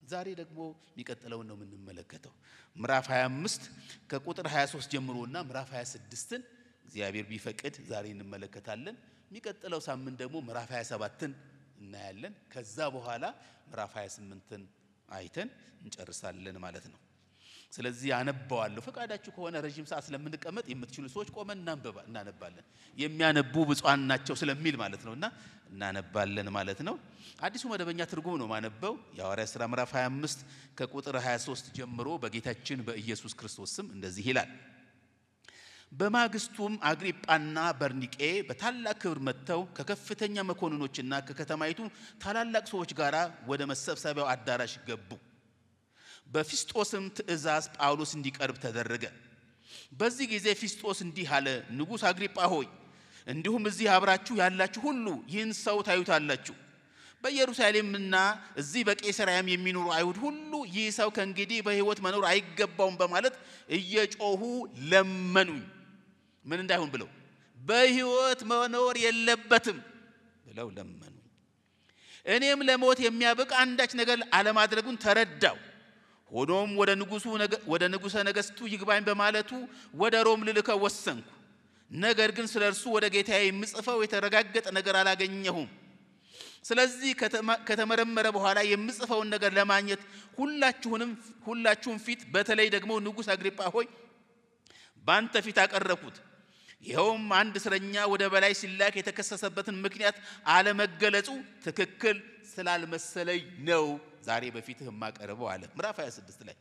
ዛሬ ደግሞ የሚቀጥለው ነው የምንመለከተው ምዕራፍ 25 ከቁጥር 23 ጀምሮና ምዕራፍ 26ን እግዚአብሔር ቢፈቅድ ዛሬ እንመለከታለን የሚቀጥለው ሳምንት ደግሞ ምዕራፍ 27ን እናያለን ከዛ በኋላ ምዕራፍ 28ን አይተን እንጨርሳለን ማለት ነው ስለዚህ አነባዋለሁ ፈቃዳችሁ ከሆነ ረጅም ሰዓት ስለምንቀመጥ የምትችሉ ሰዎች ቆመን እናነባለን የሚያነቡ ብፁዓን ናቸው ስለሚል ማለት ነውና እናነባለን ማለት ነው አዲሱ መደበኛ ትርጉም ነው ማነበው የሐዋርያት ሥራ ምዕራፍ 25 ከቁጥር 23 ጀምሮ በጌታችን በኢየሱስ ክርስቶስ ስም እንደዚህ ይላል በማግስቱም አግሪጳና በርኒቄ በታላቅ ክብር መጥተው ከከፍተኛ መኮንኖችና ከከተማይቱ ታላላቅ ሰዎች ጋር ወደ መሰብሰቢያው አዳራሽ ገቡ በፊስጦስም ትእዛዝ ጳውሎስ እንዲቀርብ ተደረገ በዚህ ጊዜ ፊስጦስ እንዲህ አለ ንጉሥ አግሪጳ ሆይ እንዲሁም እዚህ አብራችሁ ያላችሁ ሁሉ ይህን ሰው ታዩታላችሁ በኢየሩሳሌምና እዚህ በቄሳርያም የሚኖሩ አይሁድ ሁሉ ይህ ሰው ከእንግዲህ በሕይወት መኖር አይገባውም በማለት እየጮሁ ለመኑኝ ምን እንዳይሆን ብለው በሕይወት መኖር የለበትም ብለው ለመኑኝ እኔም ለሞት የሚያበቃ አንዳች ነገር አለማድረጉን ተረዳው ሆኖም ወደ ንጉሠ ነገሥቱ ይግባኝ በማለቱ ወደ ሮም ልልከው ወሰንኩ ነገር ግን ስለርሱ ወደ ጌታዬ የምጽፈው የተረጋገጠ ነገር አላገኘሁም ስለዚህ ከተመረመረ በኋላ የምጽፈውን ነገር ለማግኘት ሁላችሁም ፊት በተለይ ደግሞ ንጉሥ አግሪጳ ሆይ ባንተ ፊት አቀረብኩት ይኸውም አንድ እስረኛ ወደ በላይ ሲላክ የተከሰሰበትን ምክንያት አለመገለጹ ትክክል ስላልመሰለኝ ነው ዛሬ በፊትህ ማቀርበው አለ ምዕራፍ 26 ላይ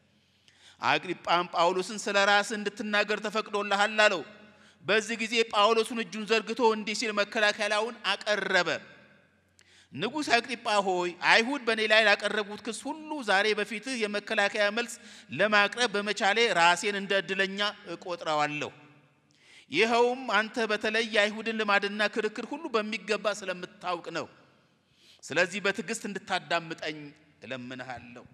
አግሪጳም ጳውሎስን ስለራስ እንድትናገር ተፈቅዶልሃል አለው በዚህ ጊዜ ጳውሎስን እጁን ዘርግቶ እንዲህ ሲል መከላከያውን አቀረበ ንጉሥ አግሪጳ ሆይ አይሁድ በኔ ላይ ያቀረቡት ክስ ሁሉ ዛሬ በፊትህ የመከላከያ መልስ ለማቅረብ በመቻሌ ራሴን እንደ እድለኛ እቆጥራለሁ ይኸውም አንተ በተለይ አይሁድን ልማድና ክርክር ሁሉ በሚገባ ስለምታውቅ ነው ስለዚህ በትዕግስት እንድታዳምጠኝ እለምንሃለሁ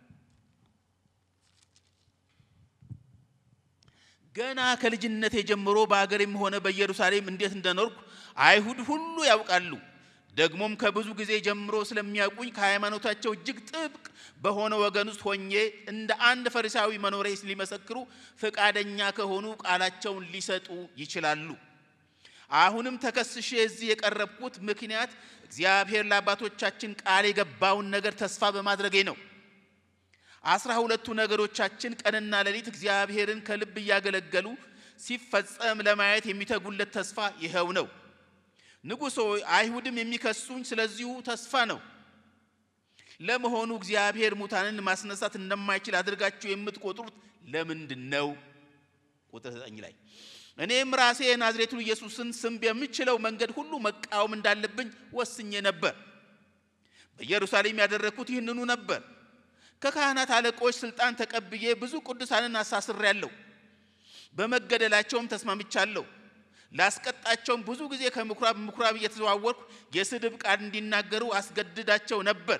ገና ከልጅነቴ ጀምሮ በአገሬም ሆነ በኢየሩሳሌም እንዴት እንደኖርኩ አይሁድ ሁሉ ያውቃሉ ደግሞም ከብዙ ጊዜ ጀምሮ ስለሚያውቁኝ ከሃይማኖታቸው እጅግ ጥብቅ በሆነ ወገን ውስጥ ሆኜ እንደ አንድ ፈሪሳዊ መኖሬ ሊመሰክሩ ፈቃደኛ ከሆኑ ቃላቸውን ሊሰጡ ይችላሉ አሁንም ተከስሼ እዚህ የቀረብኩት ምክንያት እግዚአብሔር ለአባቶቻችን ቃል የገባውን ነገር ተስፋ በማድረጌ ነው 12ቱ ነገሮቻችን ቀንና ሌሊት እግዚአብሔርን ከልብ ያገለገሉ ሲፈጸም ለማየት የሚተጉለት ተስፋ ይሄው ነው ንጉሥ ሆይ አይሁድም የሚከሱኝ ስለዚሁ ተስፋ ነው ለመሆኑ እግዚአብሔር ሙታንን ማስነሳት እንደማይችል አድርጋችሁ የምትቆጥሩት ለምንድነው ቁጥር 9 ላይ እኔም ራሴ ናዝሬቱ ኢየሱስን ስም በሚችለው መንገድ ሁሉ መቃወም እንዳለብኝ ወስኜ ነበር በኢየሩሳሌም ያደረኩት ይህንኑ ነበር ከካህናት አለቆች ስልጣን ተቀብዬ ብዙ ቅዱሳንን አሳስሬያለሁ በመገደላቸውም ተስማምቻለሁ ላስቀጣቸውም ብዙ ጊዜ ከምኩራብ እየተዘዋወርኩ የስድብ ቃል እንዲናገሩ አስገድዳቸው ነበር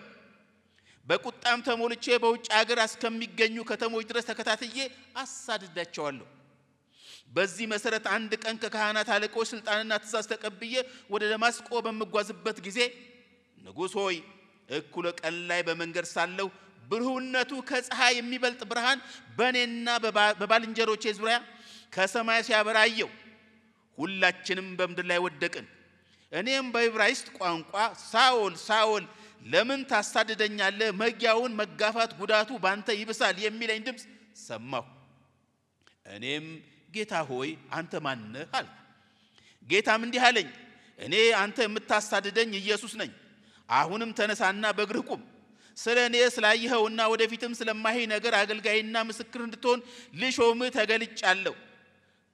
በቁጣም ተሞልቼ በውጭ ሀገር እስከሚገኙ ከተሞች ድረስ ተከታትዬ አሳድዳቸዋለሁ በዚህ መሰረት አንድ ቀን ከካህናት አለቆች ስልጣንና ትእዛዝ ተቀብዬ ወደ ደማስቆ በመጓዝበት ጊዜ ንጉሥ ሆይ እኩለ ቀን ላይ በመንገድ ሳለሁ ብርሃነቱ ከፀሐይ የሚበልጥ ብርሃን በእኔና በባልንጀሮቼ ዙሪያ ከሰማይ ሲያበራየው ሁላችንም በመድር ላይ ወደቅን እኔም በዕብራይስጥ ቋንቋ ሳኦል ሳኦል ለምን ታሳድደኛለህ መጊያውን መጋፋት ጉዳቱ ባንተ ይብሳል የሚለኝ ድምጽ ሰማሁ እኔም ጌታ ሆይ አንተ ማን ነህ አልኩ ጌታም እንዲህ አለኝ እኔ አንተ የምታሳድደኝ ኢየሱስ ነኝ አሁንም ተነሳና በእግርህ ቁም ስለኔ ስላየኸውና ወደፊትም ስለማይሄድ ነገር አገልጋይና ምስክር እንድትሆን ልሾምህ ተገልጫለሁ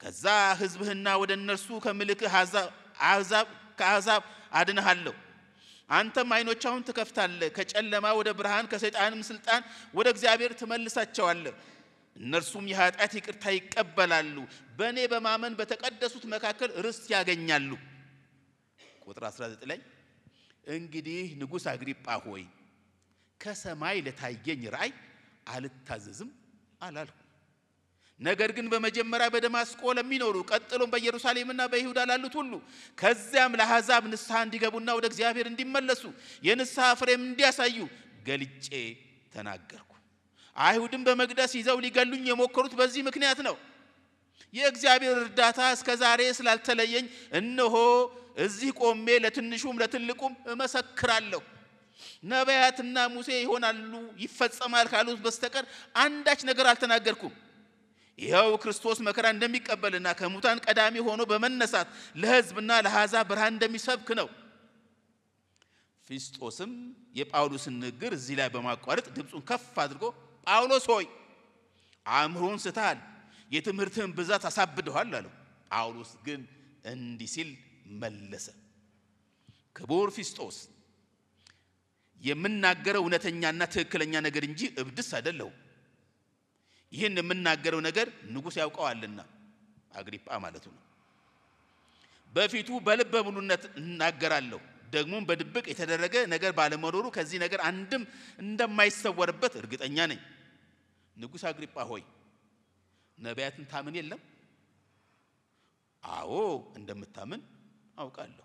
ከዛ ሕዝብህና ወደ እነርሱ ከምልክህ ከአሕዛብ አድንሃለሁ አንተም ዓይኖቻቸውን ትከፍታለህ ከጨለማ ወደ ብርሃን ከሰይጣንም ስልጣን ወደ እግዚአብሔር ትመልሳቸዋለህ እነርሱም የኃጢአት ይቅርታ ይቀበላሉ በእኔ በማመን በተቀደሱት መካከል ርስት ያገኛሉ ቁጥር 19 ላይ እንግዲህ ንጉሥ አግሪጳ ሆይ ከሰማይ ለታየኝ ራእይ አልታዘዝም አላልኩ ነገር ግን በመጀመሪያ በደማስቆ ለሚኖሩ ቀጥሎም በኢየሩሳሌምና በይሁዳ ላሉት ሁሉ ከዚያም ለአሕዛብ ንስሐ እንዲገቡና ወደ እግዚአብሔር እንዲመለሱ የንስሐ ፍሬም እንዲያሳዩ ገልጬ ተናገርኩ አይሁድም በመቅደስ ይዘው ሊገሉኝ የሞከሩት በዚህ ምክንያት ነው። የእግዚአብሔር እርዳታ እስከ ዛሬ ስላልተለየኝ እነሆ እዚህ ቆሜ ለትንሹም ለትልቁም እመሰክራለሁ። ነቢያትና ሙሴ ይሆናሉ ይፈጸማል ካሉት በስተቀር አንዳች ነገር አልተናገርኩም። ይኸው ክርስቶስ መከራ እንደሚቀበልና ከሙታን ቀዳሚ ሆኖ በመነሳት ለሕዝብና ለአሕዛብ ብርሃን እንደሚሰብክ ነው። ፊስጦስም የጳውሎስን ንግግር እዚህ ላይ በማቋረጥ ድምፁን ከፍ አድርጎ ጳውሎስ ሆይ አእምሮን ስተሃል፣ የትምህርትህን ብዛት አሳብደዋል አለው። ጳውሎስ ግን እንዲህ ሲል መለሰ፣ ክቡር ፊስጦስ የምናገረው እውነተኛና ትክክለኛ ነገር እንጂ እብድስ አይደለሁም። ይህን የምናገረው ነገር ንጉሥ ያውቀዋልና፣ አግሪጳ ማለቱ ነው። በፊቱ በልበ ሙሉነት እናገራለሁ። ደግሞም በድብቅ የተደረገ ነገር ባለመኖሩ ከዚህ ነገር አንድም እንደማይሰወርበት እርግጠኛ ነኝ። ንጉሥ አግሪጳ ሆይ ነቢያትን ታምን የለም? አዎ እንደምታምን አውቃለሁ።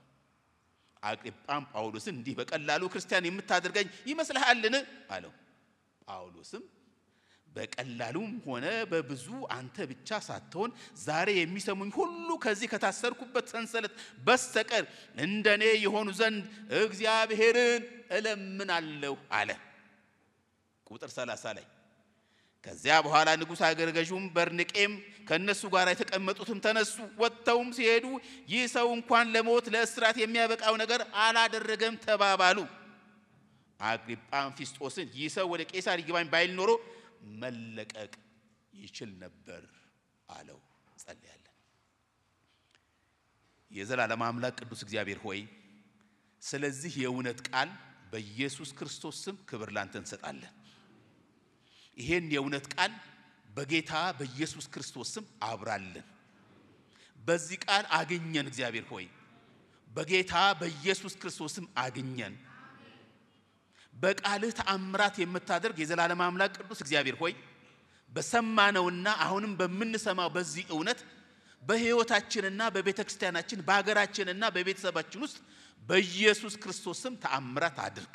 አግሪጳም ጳውሎስን እንዲህ በቀላሉ ክርስቲያን የምታደርገኝ ይመስልሃልን አለው። ጳውሎስም በቀላሉም ሆነ በብዙ አንተ ብቻ ሳትሆን ዛሬ የሚሰሙኝ ሁሉ ከዚህ ከታሰርኩበት ሰንሰለት በስተቀር እንደኔ የሆኑ ዘንድ እግዚአብሔርን እለምናለሁ አለ። ቁጥር 30 ላይ ከዚያ በኋላ ንጉሥ አገረ ገዡም በርኒቄም ከነሱ ጋር የተቀመጡትም ተነሱ። ወጥተውም ሲሄዱ ይህ ሰው እንኳን ለሞት ለእስራት የሚያበቃው ነገር አላደረገም ተባባሉ። አግሪጳም ፊስጦስን ይህ ሰው ወደ ቄሳር ይግባኝ ባይል ኖሮ መለቀቅ ይችል ነበር አለው። ጸልያለን። የዘላለም አምላክ ቅዱስ እግዚአብሔር ሆይ ስለዚህ የእውነት ቃል በኢየሱስ ክርስቶስ ስም ክብር ላንተ እንሰጣለን። ይሄን የእውነት ቃል በጌታ በኢየሱስ ክርስቶስ ስም አብራለን። በዚህ ቃል አገኘን። እግዚአብሔር ሆይ በጌታ በኢየሱስ ክርስቶስ ስም አገኘን። በቃልህ ተአምራት የምታደርግ የዘላለም አምላክ ቅዱስ እግዚአብሔር ሆይ በሰማነውና አሁንም በመንሰማው በዚህ እውነት በሕይወታችንና በቤተክርስቲያናችን በአገራችንና በቤተሰባችን ውስጥ በኢየሱስ ክርስቶስ ስም ተአምራት አድርግ።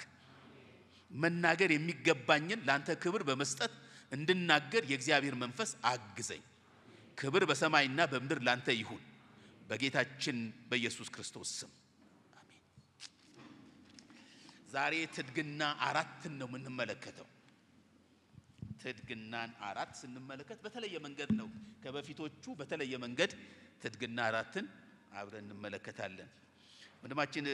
መናገር የሚገባኝን ላንተ ክብር በመስጠት እንድናገር የእግዚአብሔር መንፈስ አግዘኝ። ክብር በሰማይና በምድር ላንተ ይሁን በጌታችን በኢየሱስ ክርስቶስ ስም አሜን። ዛሬ ትድግና 4 ነው የምንመለከተው። ትድግናን 4 ስንመለከት በተለየ መንገድ ነው ከበፊቶቹ በተለየ መንገድ ትድግና 4ን አብረን እንመለከታለን። ወንድማችን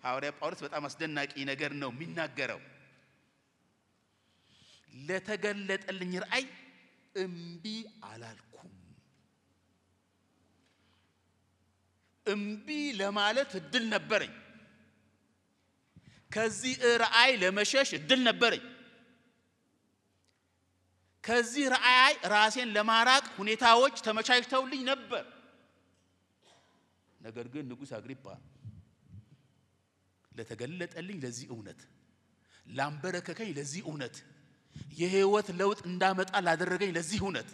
ሐዋርያ ጳውሎስ በጣም አስደናቂ ነገር ነው የሚናገረው። ለተገለጠልኝ ራእይ እምቢ አላልኩም። እምቢ ለማለት እድል ነበረኝ። ከዚህ ራእይ ለመሸሽ እድል ነበረኝ። ከዚህ ራእይ ራሴን ለማራቅ ሁኔታዎች ተመቻችተውልኝ ነበር። ነገር ግን ንጉሥ አግሪጳ ለተገለጠልኝ ለዚህ እውነት ላምበረከከኝ ለዚህ እውነት የህይወት ለውጥ እንዳመጣ ላደረገኝ ለዚህ እውነት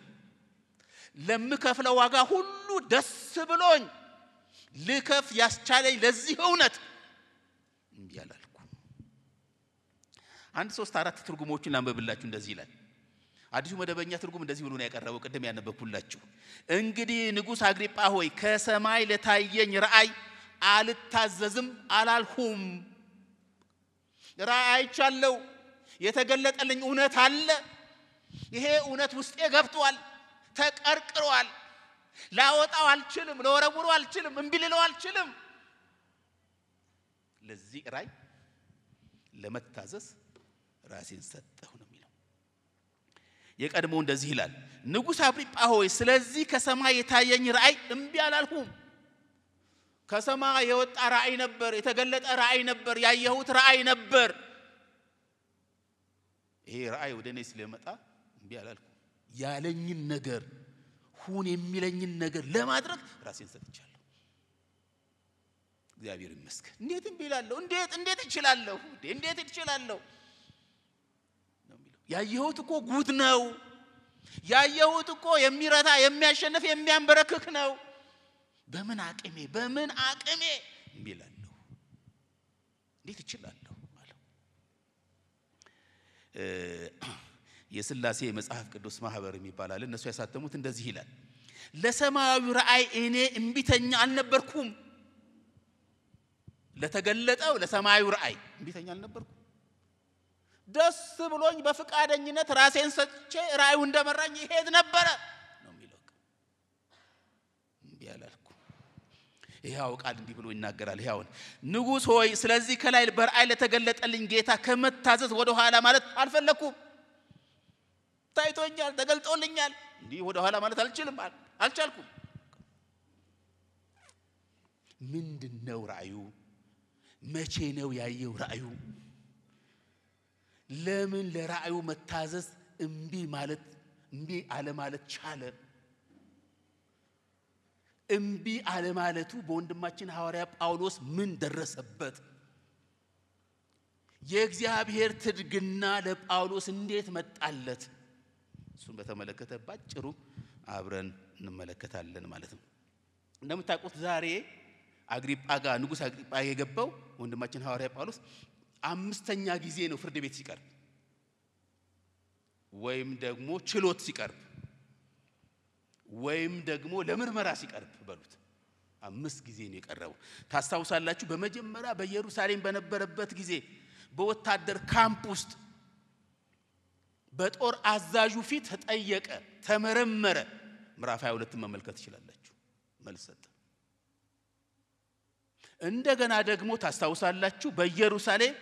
ለምከፍለው ዋጋ ሁሉ ደስ ብሎኝ ልከፍ ያስቻለኝ ለዚህ እውነት እንቢ አላልኩም። 1 3 4 ትርጉሞችን ላንበብላችሁ። እንደዚህ ይላል። አዲሱ መደበኛ ትርጉም እንደዚህ ብሎ ነው ያቀረበው። ቀደም ያነበብኩላችሁ። እንግዲህ ንጉሥ አግሪጳ ሆይ ከሰማይ ለታየኝ ራእይ አልታዘዝም አላልኩም። ራእይ አይቻለሁ። የተገለጠልኝ እውነት አለ። ይሄ እውነት ውስጤ ገብቷል፣ ተቀርቅሯል። ላወጣው አልችልም፣ ለወረውሮ አልችልም፣ እምቢ ልለው አልችልም። ለዚህ ራእይ ለመታዘዝ ራሴን ሰጠሁ ነው የሚለው። የቀድሞው እንደዚህ ይላል። ንጉሥ አግሪጳ ሆይ ስለዚህ ከሰማይ የታየኝ ራእይ እምቢ አላልኩም። ከሰማይ የወጣ ራእይ ነበር፣ የተገለጠ ራእይ ነበር፣ ያየሁት ራእይ ነበር። ይሄ ራእይ ወደኔ ስለመጣ እምቢ አላልኩም። ያለኝን ነገር ሁን የሚለኝን ነገር ለማድረግ ራሴን ሰጥቻለሁ። እግዚአብሔር ይመስገን። እንዴት እምቢ እላለሁ? እንዴት እችላለሁ? እንዴት እችላለሁ? ነው የሚለው። ያየሁት እኮ ጉድ ነው። ያየሁት እኮ የሚረታ የሚያሸንፍ የሚያንበረክክ ነው። በምን አቅሜ እምቢ እላለሁ? እንዴት እችላለሁ አለው። የሥላሴ መጽሐፍ ቅዱስ ማህበር የሚባል አለ እነሱ ያሳተሙት እንደዚህ ይላል ለሰማያዊ ራእይ እኔ እምቢተኛ አልነበርኩም ለተገለጠው ለሰማያዊ ራእይ እምቢተኛ አልነበርኩም ደስ ብሎኝ በፍቃደኝነት ራሴን ሰጥቼ ራእዩ እንደመራኝ ይሄድ ነበር ነው የሚለው ቢያላልኩ ይሄው ቃል እንዲህ ብሎ ይናገራል ይሄውን ንጉስ ሆይ ስለዚህ ከላይ በራእይ ለተገለጠልኝ ጌታ ከመታዘዝ ወደ ኋላ ማለት አልፈለኩም ታይቶኛል ተገልጦልኛል እንዲህ ወደ ኋላ ማለት አልቻልኩም ምንድነው ራእዩ መቼ ነው ያየው ራእዩ ለምን ለራእዩ መታዘዝ እምቢ አለ ማለት ቻለ እምቢ አለ ማለቱ በወንድማችን ሐዋርያ ጳውሎስ ምን ደረሰበት የእግዚአብሔር ትድግና ለጳውሎስ እንዴት መጣለት እሱን በተመለከተ ባጭሩ አብረን እንመለከታለን ማለት ነው እንደምታውቁት ዛሬ አግሪጳ ጋር ንጉስ አግሪጳ የገባው ወንድማችን ሐዋርያ ጳውሎስ አምስተኛ ጊዜ ነው ፍርድ ቤት ሲቀርብ ወይም ደግሞ ችሎት ሲቀርብ ወይም ደግሞ ለምርመራ ሲቀርብ በሉት 5 ጊዜ ነው የቀረበው ታስታውሳላችሁ በመጀመሪያ በኢየሩሳሌም በነበረበት ጊዜ በወታደር ካምፕ ውስጥ በጦር አዛዡ ፊት ተጠየቀ ተመረመረ ምዕራፍ 22 መመልከት ይችላልላችሁ መልስ ሰጠ እንደገና ደግሞ ታስታውሳላችሁ በኢየሩሳሌም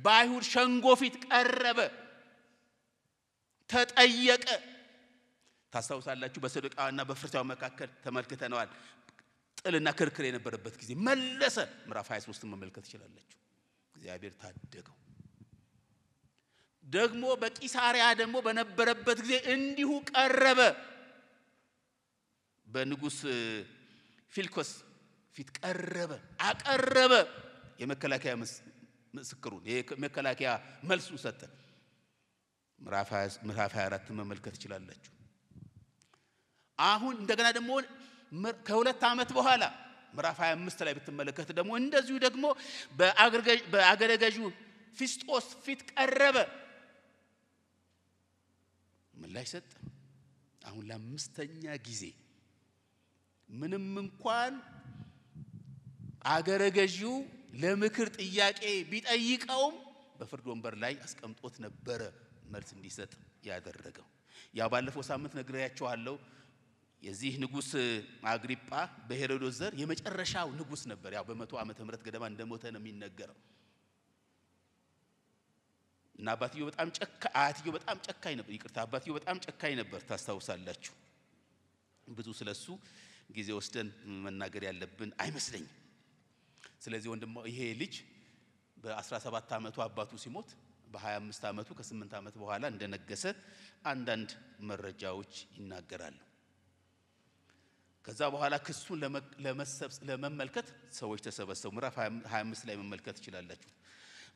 በአይሁድ ሸንጎ ፊት ቀረበ ተጠየቀ ታስታውሳላችሁ በሰዱቃውያንና በፈሪሳውያን መካከል ተመልክተናል ጥልና ክርክር የነበረበት ጊዜ መለሰ ምዕራፍ 23 መመልከት ይችላልላችሁ እግዚአብሔር ታደገው ደግሞ በቂሳሪያ ደግሞ በነበረበት ጊዜ እንዲሁ ቀረበ በንጉስ ፊልኮስ ፊት ቀረበ አቀረበ የመከላከያ ምስክሩን የመከላከያ መልሱን ሰጠ ምዕራፍ 24 መመልከት ይችላልላችሁ አሁን እንደገና ደግሞ ከሁለት ዓመት በኋላ ምዕራፍ 25 ላይ ብትመለከቱ ደግሞ እንደዚሁ ደግሞ በአገረ ገዡ ፊስጦስ ፊት ቀረበ ምላሽ ሰጠ አሁን ለአምስተኛ ጊዜ ምንም እንኳን አገረ ገዢው ለምክር ጥያቄ ቢጠይቀውም በፍርድ ወንበር ላይ አስቀምጦት ነበር መልስ እንዲሰጥ ያደረገው ያ ባለፈው ሳምንት ነግሬያችኋለሁ የዚህ ንጉስ አግሪጳ በሄሮዶስ ዘር የመጨረሻው ንጉስ ነበር ያው በ100 ዓመተ ምህረት ገደማ እንደሞተ ነው የሚነገረው እና አባትየው በጣም ጨካኝ ነበር ይቅርታ አባትየው በጣም ጨካኝ ነበር ታስታውሳላችሁ ብዙ ስለሱ ጊዜ ወስደን መናገር ያለብን አይመስለኝም ስለዚህ ወንድም ይሄ ልጅ በ17 ዓመቱ አባቱ ሲሞት በ25 ዓመቱ ከ8 ዓመት በኋላ እንደነገሰ አንዳንድ መረጃዎች ይናገራሉ ከዛ በኋላ ክሱን ለመመልከት ሰዎች ተሰበሰቡ ምዕራፍ 25 ላይ መመልከት ይችላልላችሁ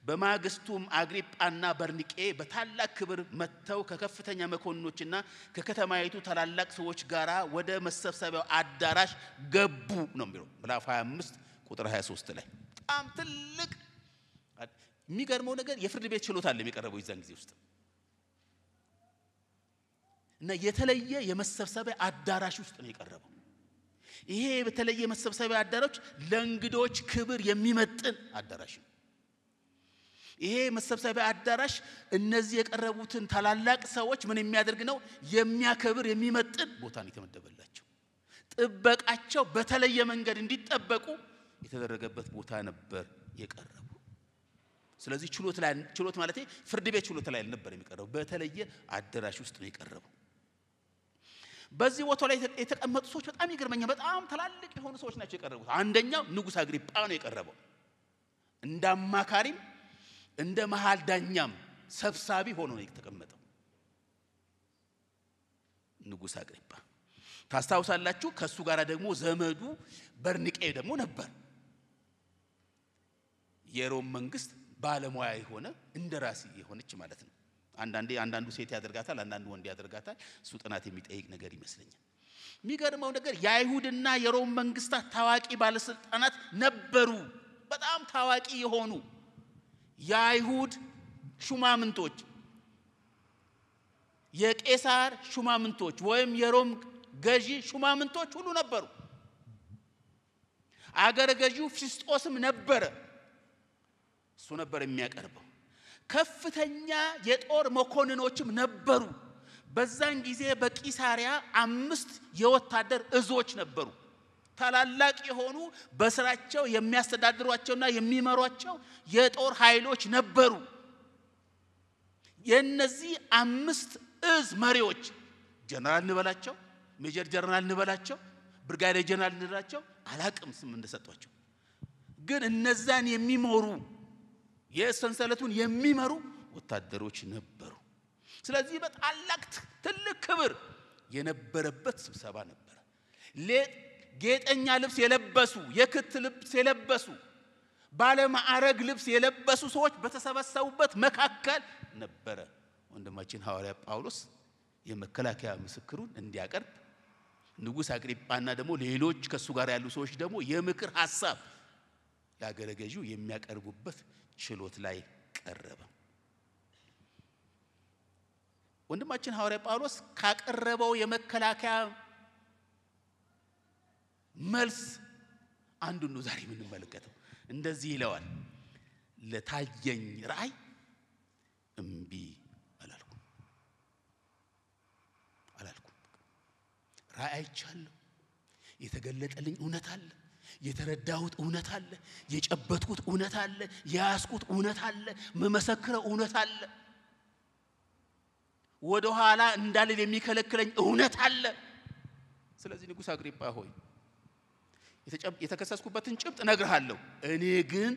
በማግስቱም አግሪጳና በርኒቄ በታላቅ ክብር መተው ከከፍተኛ መኮንኖችና ከከተማይቱ ታላላቅ ሰዎች ጋራ ወደ መሰብሰቢያው አዳራሽ ገቡ ነው የሚለው ምዕራፍ 25 ቁጥር 23 ላይ በጣም ትልቅ የሚገርመው ነገር የፍርድ ቤት ችሎት አለ የሚቀርበው ይዛን ጊዜ ውስጥ እና የተለየ የመሰብሰቢያ አዳራሽ ውስጥ ነው የቀረበው ይሄ በተለየ የመሰብሰቢያ አዳራሽ ለእንግዶች ክብር የሚመጥን አዳራሽ ነው ይሄ መሰብሰቢያ አዳራሽ እነዚህ የቀረቡትን ታላላቅ ሰዎች ምን የሚያደርግ ነው የሚያከብር የሚመጥን ቦታ ነው የተመደበላቸው ጥበቃቸው በተለየ መንገድ እንዲጠበቁ የተደረገበት ቦታ ነበር የቀረበው ስለዚህ ችሎት ማለት ፍርድ ቤት ችሎት ላይ ነበር የሚቀርበው በተለየ አዳራሽ ውስጥ ነው የቀረበው በዚህ ቦታ ላይ የተቀመጡ ሰዎች በጣም ይገርመኛል በጣም ታላላቅ የሆኑ ሰዎች ናቸው የቀረቡት አንደኛው ንጉስ አግሪጳ ነው የቀረበው እንዳማካሪም እንደ መሃል ዳኛም ሰብሳቢ ሆኖ ነው የተቀመጠው ንጉስ አግሪጳ ታስታውሳላችሁ ከሱ ጋራ ደግሞ ዘመዱ በርኒቄ ደግሞ ነበር የሮም መንግስት ባለሙያ የሆነ እንደራሲ የሆነች ማለት ነው አንዳንዱ ሴት ያደርጋታል አንዳንዱ ወንድ ያደርጋታል እሱ ጥናት የሚጠይቅ ነገር ይመስለኛል የሚገርመው ነገር የአይሁድና የሮም መንግስታት ታዋቂ ባለስልጣናት ነበሩ በጣም ታዋቂ የሆኑ የአይሁድ ሹማምንቶች የቄሳር ሹማምንቶች ወይም የሮም ገዢ ሹማምንቶች ሁሉ ነበሩ። አገረ ገዢው ፊስጦስም ነበረ። እሱ ነበር የሚያቀርበው። ከፍተኛ የጦር መኮንኖችም ነበሩ። በዛን ጊዜ በቂሳሪያ 5 የወታደር እዞች ነበሩ። ታላላቅ የሆኑ በስራቸው የሚያስተዳድሯቸውና የሚመሯቸው የጦር ኃይሎች ነበሩ። የነዚህ 5 እዝ መሪዎች ጀነራል እንበላቸው፣ ሜጀር ጀነራል እንበላቸው፣ ብርጋዴር ጀነራል እንበላቸው አላቅም ስም እንደሰጧቸው፣ ግን እነዛን የሚመሩ የሰንሰለቱን የሚመሩ ወታደሮች ነበሩ። ስለዚህ በታላቅ ትልቅ ክብር የነበረበት ስብሰባ ነበር። ጌጠኛ ልብስ የለበሱ የክት ልብስ የለበሱ ባለ ማዕረግ ልብስ የለበሱ ሰዎች በተሰበሰቡበት መካከል ነበረ ወንድማችን ሐዋርያ ጳውሎስ የመከላከያ ምስክሩን እንዲያቀርብ ንጉስ አግሪጳና ደግሞ ሌሎች ከሱ ጋር ያሉ ሰዎች ደግሞ የምክር ሐሳብ ያገረ ገዢው የሚያቀርቡበት ችሎት ላይ ቀረበ። ወንድማችን ሐዋርያ ጳውሎስ ካቀረበው የመከላከያ መልስ አንዱን ነው ዛሬ የምንመለከተው። እንደዚህ ይለዋል፣ ለታየኝ ራእይ እምቢ አላልኩም። ራእይ አይቻለሁ፣ የተገለጠልኝ እውነት አለ፣ የተረዳሁት እውነት አለ፣ የጨበጥኩት እውነት አለ፣ ያስኩት እውነት አለ፣ መመሰክረው እውነት አለ፣ ወደ ኋላ እንዳልል የሚከለክለኝ እውነት አለ። ስለዚህ ንጉስ አግሪጳ ሆይ የተከሰስኩበትን ጭብጥ ነግርሃለሁ፣ እኔ ግን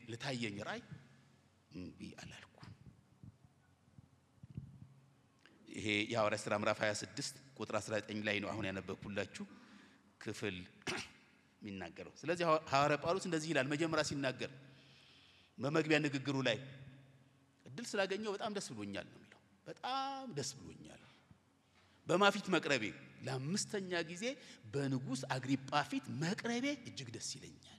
ለታየኝ ራእይ እምቢ አላልኩም። ይሄ የሐዋርያት ሥራ ምዕራፍ 26 ቁጥር 19 ላይ ነው አሁን ያነበብኩላችሁ ክፍል የሚናገረው። ስለዚህ ሐዋርያ ጳውሎስ እንደዚህ ይላል መጀመሪያ ሲናገር በመግቢያ ንግግሩ ላይ እድል ስላገኘው በጣም ደስ ብሎኛል ነው የሚለው። በጣም ደስ ብሎኛል በማፊት መቅረቤ፣ ለአምስተኛ ጊዜ በንጉስ አግሪጳ ፊት መቅረቤ እጅግ ደስ ይለኛል።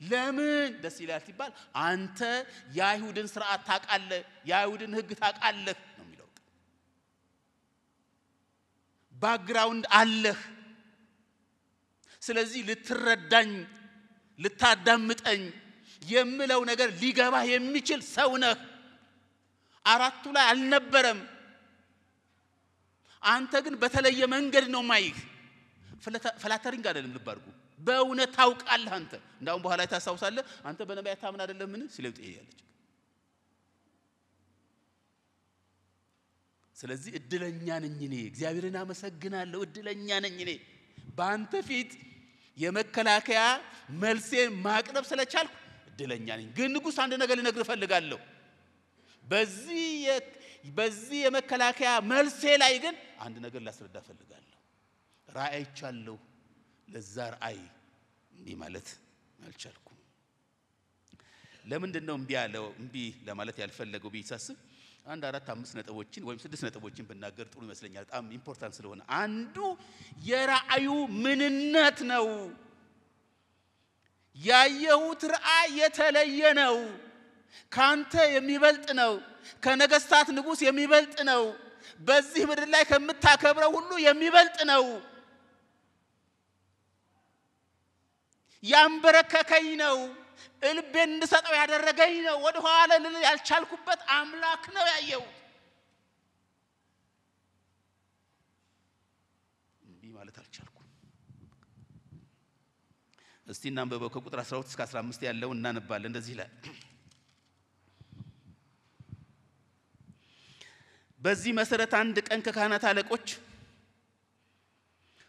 ለምን ደስ ይላል ሲባል አንተ የአይሁድን ሥርዓት ታውቃለህ፣ የአይሁድን ሕግ ታውቃለህ ነው የሚለው። ባክግራውንድ አለህ። ስለዚህ ልትረዳኝ ልታዳምጠኝ የምለው ነገር ሊገባህ የሚችል ሰው ነህ። አራቱ ላይ አልነበረም። አንተ ግን በተለየ መንገድ ነው ማይህ። ፍላተሪንግ አይደለም ልባርጉ፣ በእውነት ታውቃለህ አንተ። እንዳውም በኋላ ታሳውሳለህ አንተ በነቢያት ታምን አይደለም ምን ሲለውጥ ይያለች። ስለዚህ እድለኛ ነኝ እኔ፣ እግዚአብሔርን አመሰግናለሁ፣ እድለኛ ነኝ እኔ በአንተ ፊት የመከላከያ መልሴን ማቅረብ ስለቻልኩ እድለኛ ነኝ። ግን ንጉስ አንድ ነገር ልነግርህ ፈልጋለሁ። በዚህ የመከላከያ መልሴ ላይ ግን አንድ ነገር ላስረዳ ፈልጋለሁ። ራእይ አይቻለሁ፣ ለዛ ራእይ እንዲህ ማለት አልቻልኩም። ለምንድን ነው እምቢ ያለው? እምቢ ለማለት ያልፈለገው ቢሳስብ 1 4 5 ነጥቦችን ወይም 6 ነጥቦችን ብናገር ጥሩ ይመስለኛል። በጣም ኢምፖርታንት ስለሆነ አንዱ የራእዩ ምንነት ነው። ያየሁት ራእይ የተለየ ነው። ካንተ የሚበልጥ ነው። ከነገስታት ንጉስ የሚበልጥ ነው። በዚህ ምድር ላይ ከምታከብረው ሁሉ የሚበልጥ ነው። ያንበረከከኝ ነው። ልቤን እንድሰጠው ያደረገኝ ነው። ወደ ኋላ ልል ያልቻልኩበት አምላክ ነው ያየው። እንዲህ ማለት አልቻልኩም። እስቲ እናንብበው ከቁጥር 12 እስከ 15 ያለው እናነባለን። እንደዚህ ይላል። በዚህ መሰረት አንድ ቀን ከካህናት አለቆች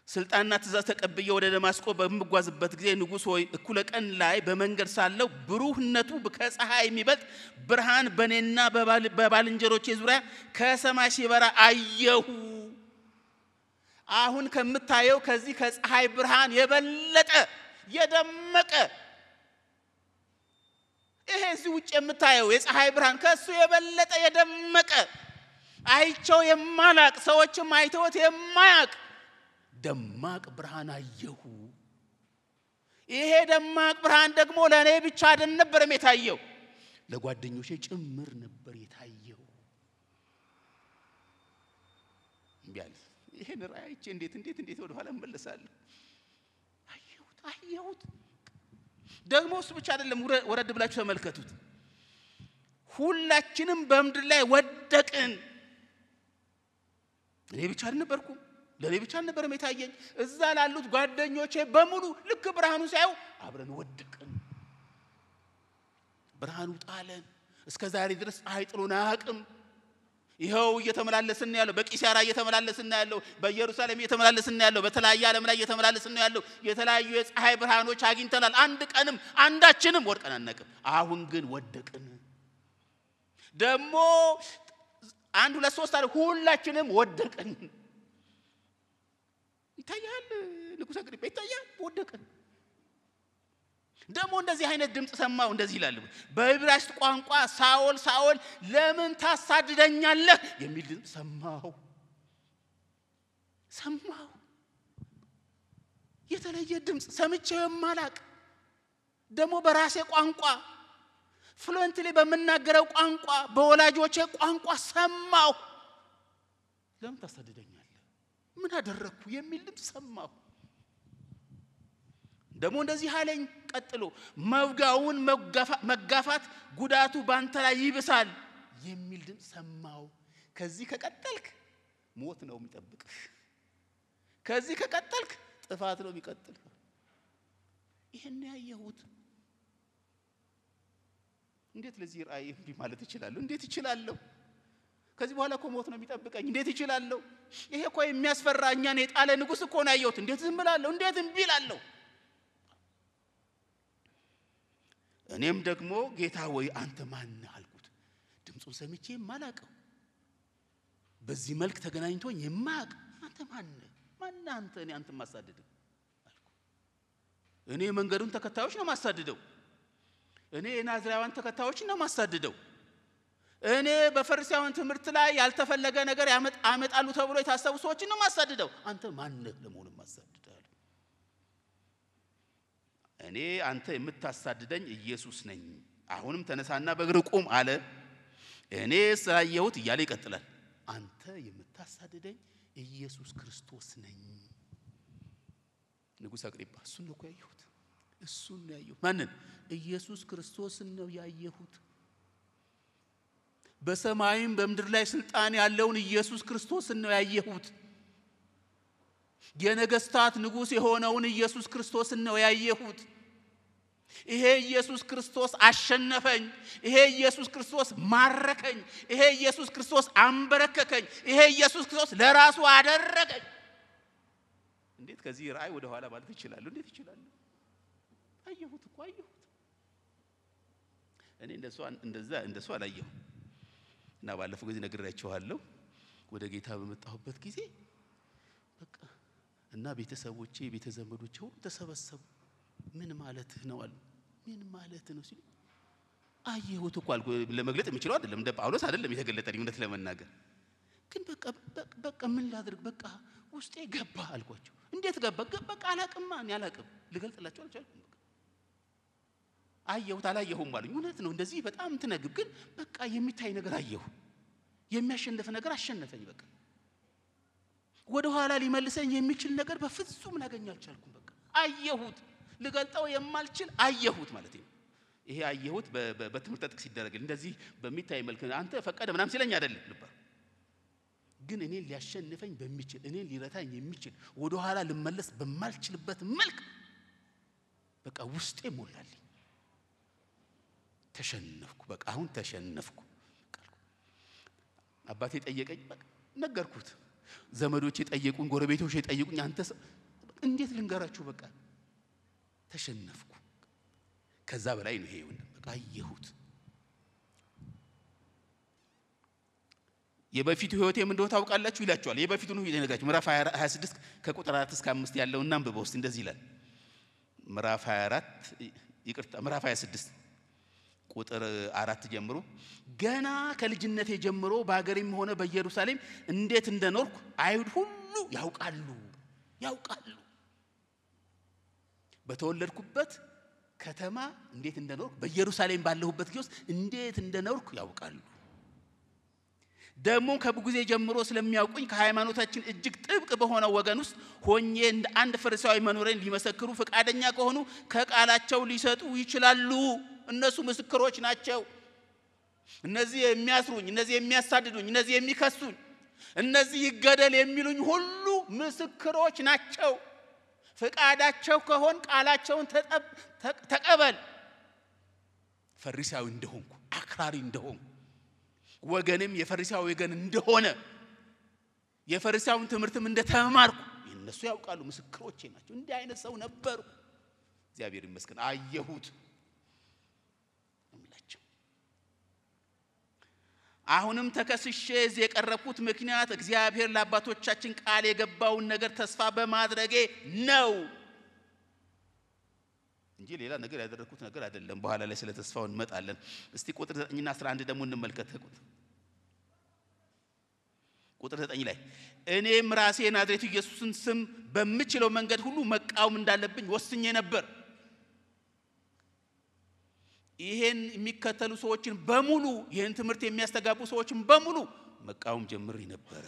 ስልጣንና ትእዛዝ ተቀብዬ ወደ ደማስቆ በመጓዝበት ጊዜ ንጉስ ሆይ እኩለ ቀን ላይ በመንገድ ሳለው ብሩህነቱ ከፀሐይ የሚበልጥ ብርሃን በኔና በባልንጀሮቼ ዙሪያ ከሰማይ ሲበራ አየሁ። አሁን ከምታየው ከዚህ ከፀሐይ ብርሃን የበለጠ የደመቀ ይሄ እዚህ ውጭ የምታየው የፀሐይ ብርሃን ከሱ የበለጠ የደመቀ አይቸው የማላቅ ሰዎችም አይተውት የማያቅ ደማቅ ብርሃን አየሁ። ይሄ ደማቅ ብርሃን ደግሞ ለኔ ብቻ አይደለም የታየው፣ ለጓደኞቼ ጭምር ነበር የታየው። ቢያል ይሄን ራእይቼ እንዴት ወደ ኋላ እመለሳለሁ? አየሁት። ደግሞ እሱ ብቻ አይደለም፣ ወረድ ብላችሁ ተመልከቱት። ሁላችንም በምድር ላይ ወደቅን። እኔ ብቻ አልነበርኩም፣ ለኔ ብቻ አልነበረም የታየኝ። እዛ ላሉት ጓደኞቼ በሙሉ ልክ ብርሃኑ ሳይው አብረን ወደቅን። ብርሃኑ ጣለን። እስከ ዛሬ ድረስ አይጥሉን አያውቅም። ይሄው እየተመላለስን ያለው በቂሳራ እየተመላለስን ያለው በኢየሩሳሌም እየተመላለስን ያለው በተለያየ ዓለም ላይ እየተመላለስን ያለው የተለያዩ የፀሐይ ብርሃኖች አግኝተናል። አንድ ቀንም አንዳችንም ወድቀን አናውቅም። አሁን ግን ወደቅን። ደግሞ 1 2 3 አለ ሁላችንም ወደቅን። ይታያል ንጉሥ አግሪጳ ይታያል፣ ወደቅን። ደግሞ እንደዚህ አይነት ድምጽ ሰማው። እንደዚህ ይላል በዕብራይስጥ ቋንቋ ሳኦል ሳኦል ለምን ታሳድደኛለህ የሚል ድምጽ ሰማው። የተለየ ድምጽ ሰምቼው የማላቅ ደግሞ በራሴ ቋንቋ ፍሉዌንትሊ በመናገረው ቋንቋ በወላጆቼ ቋንቋ ሰማው። ለምን ታሳድደኛለህ? ምን አደረኩ የሚል ድምጽ ሰማው። ደግሞ እንደዚህ አለኝ ቀጥሎ መውጋውን መጋፋት ጉዳቱ ባንተ ላይ ይብሳል የሚል ድምጽ ሰማው። ከዚህ ከቀጠልክ ሞት ነው የሚጠብቅህ። ከዚህ ከቀጠልክ ጥፋት ነው የሚቀጥል። ይሄን ያየሁት እንዴት ለዚህ ራእይ እምቢ ማለት እችላለሁ? እንዴት እችላለሁ? ከዚህ በኋላ እኮ ሞት ነው የሚጠብቀኝ። እንዴት እችላለሁ? ይሄ እኮ የሚያስፈራ እኛን የጣለ ንጉሥ እኮ ነው ያየሁት። እንዴት ዝም እላለሁ? እንዴት እምቢ እላለሁ? እኔም ደግሞ ጌታ ወይ አንተ ማን ነህ አልኩት። ድምጹን ሰምቼ የማላቀው በዚህ መልክ ተገናኝቶኝ የማያቅ አንተ ማን ነህ? ማን አንተ? እኔ አንተ ማሳደደው አልኩ። እኔ መንገዱን ተከታዮች ነው ማሳደደው። እኔ የናዝራውያን ተከታዮች ነው ማሳደደው። እኔ በፈሪሳውያን ትምህርት ላይ ያልተፈለገ ነገር ያመጣሉ ተብሎ የታሰቡ ሰዎች ነው ማሳደደው። አንተ ማን ነህ ለመሆኑ ማሳደደው? እኔ አንተ የምታሳድደኝ ኢየሱስ ነኝ። አሁንም ተነሳና በእግር ቁም አለ። እኔ ስላየሁት እያለ ይቀጥላል። አንተ የምታሳድደኝ ኢየሱስ ክርስቶስ ነኝ። ንጉሥ አግሪጳ እሱን ነው ያየሁት። እሱን ነው ያየሁት። ማንን? ኢየሱስ ክርስቶስን ነው ያየሁት። በሰማይም በምድር ላይ ስልጣን ያለውን ኢየሱስ ክርስቶስን ነው ያየሁት። የነገስታት ንጉሥ የሆነውን ኢየሱስ ክርስቶስን ነው ያየሁት። ይሄ ኢየሱስ ክርስቶስ አሸነፈኝ። ይሄ ኢየሱስ ክርስቶስ ማረከኝ። ይሄ ኢየሱስ ክርስቶስ አንበረከከኝ። ይሄ ኢየሱስ ክርስቶስ ለራሱ አደረገኝ። እንዴት ከዚህ ራእይ ወደ ኋላ ማለት ይችላል? እንዴት ይችላል? አየሁት እኮ አየሁት። እኔ እንደሱ አላየሁ። እና ባለፈው ጊዜ ነግሬያችኋለሁ። ወደ ጌታ በመጣሁበት ጊዜ በቃ እና ቤተሰቦቼ ቤተዘመዶቼ ሁሉ ተሰበሰቡ። ምን ማለት ነው አሉ። ምን ማለት ነው ሲሉ አየሁት እኮ አልኩ። ለመግለጥ የምችለው አይደለም፣ እንደ ጳውሎስ አይደለም የተገለጠልኝ እውነት ለመናገር ግን በቃ ምን ላድርግ በቃ ውስጤ ገባ አልኳቸው። እንዴት ገባ? በቃ አላቅም። ማን ያላቅም ልገልጥላችሁ አልቻልኩም። በቃ አየሁት አላየሁም አሉኝ። እውነት ነው እንደዚህ በጣም ትነግብ ግን በቃ የሚታይ ነገር አየሁ። የሚያሸንፍ ነገር አሸነፈኝ። በቃ ወደ ኋላ ሊመልሰኝ የሚችል ነገር በፍጹም ላገኝ አልቻልኩም። በቃ አየሁት፣ ልገልጠው የማልችል አየሁት ማለት ነው። ይሄ አየሁት በትምህርት ጥቅስ ሲደረግ እንደዚህ በሚታይ መልኩ አንተ ፈቀደ ምናም ሲለኝ አይደለም ልባ ግን እኔን ሊያሸንፈኝ በሚችል እኔን ሊረታኝ የሚችል ወደ ኋላ ልመለስ በማልችልበት መልክ በቃ ውስጤ ሞላልኝ። ተሸነፍኩ። በቃ አሁን ተሸነፍኩ። አባቴ ጠየቀኝ፣ በቃ ነገርኩት። ዘመዶቼ ጠየቁኝ፣ ጎረቤቶቼ ጠየቁኝ። አንተ እንዴት ልንገራችሁ? በቃ ተሸነፍኩ። ከዛ በላይ ነው ይሄ ወንድም። በቃ አየሁት። የበፊቱ ህይወቴ ምን እንደሆነ ታውቃላችሁ ይላችኋል። የበፊቱን ህይወት ይነግራችሁ ምዕራፍ 26 ከቁጥር 4 እስከ 5 ያለውና አንብበው እስቲ። እንደዚህ ይላል ምዕራፍ 26 ቁጥር 4 ጀምሮ ገና ከልጅነቴ ጀምሮ በአገሬም ሆነ በኢየሩሳሌም እንዴት እንደኖርኩ አይሁድ ሁሉ ያውቃሉ። በተወለድኩበት ከተማ እንዴት እንደኖርኩ በኢየሩሳሌም ባለሁበት ጊዜ እንዴት እንደኖርኩ ያውቃሉ። ደግሞ ከብዙ ጀምሮ ስለሚያውቁኝ ከሃይማኖታችን እጅግ ጥብቅ በሆነ ወገን ውስጥ ሆኜ እንደ አንድ ፈሪሳዊ መኖሬን ሊመሰክሩ ፈቃደኛ ከሆኑ ከቃላቸው ሊሰጡ ይችላሉ። እነሱ ምስክሮች ናቸው። እነዚህ የሚያስሩኝ፣ እነዚህ የሚያሳድዱኝ፣ እነዚህ የሚከሱኝ፣ እነዚህ ይገደል የሚሉኝ ሁሉ ምስክሮች ናቸው። ፈቃዳቸው ከሆነ ቃላቸውን ተቀበል። ፈሪሳዊ እንደሆንኩ፣ አክራሪ እንደሆንኩ፣ ወገንም የፈሪሳዊ ወገን እንደሆነ የፈሪሳውን ትምህርትም እንደተማርኩ እነሱ ያውቃሉ፣ ምስክሮቼ ናቸው። እንዲህ አይነት ሰው ነበሩ። እግዚአብሔር ይመስገን አየሁት እምላቸው። አሁንም ተከስሼ እዚህ የቀረብኩት ምክንያት እግዚአብሔር ለአባቶቻችን ቃል የገባውን ነገር ተስፋ በማድረጌ ነው እንጂ ሌላ ነገር ያደረኩት ነገር አይደለም። በኋላ ላይ ስለ ተስፋው እንመጣለን። እስቲ ቁጥር 9 እና 11 ደግሞ እንመልከት። ቁጥር 9 ላይ እኔም ራሴ ናዝሬቱ ኢየሱስን ስም በምችለው መንገድ ሁሉ መቃወም እንዳለብኝ ወስኜ ነበር። ይሄን የሚከተሉ ሰዎችን በሙሉ ይሄን ትምህርት የሚያስተጋቡ ሰዎችን በሙሉ መቃወም ጀምሬ ነበር።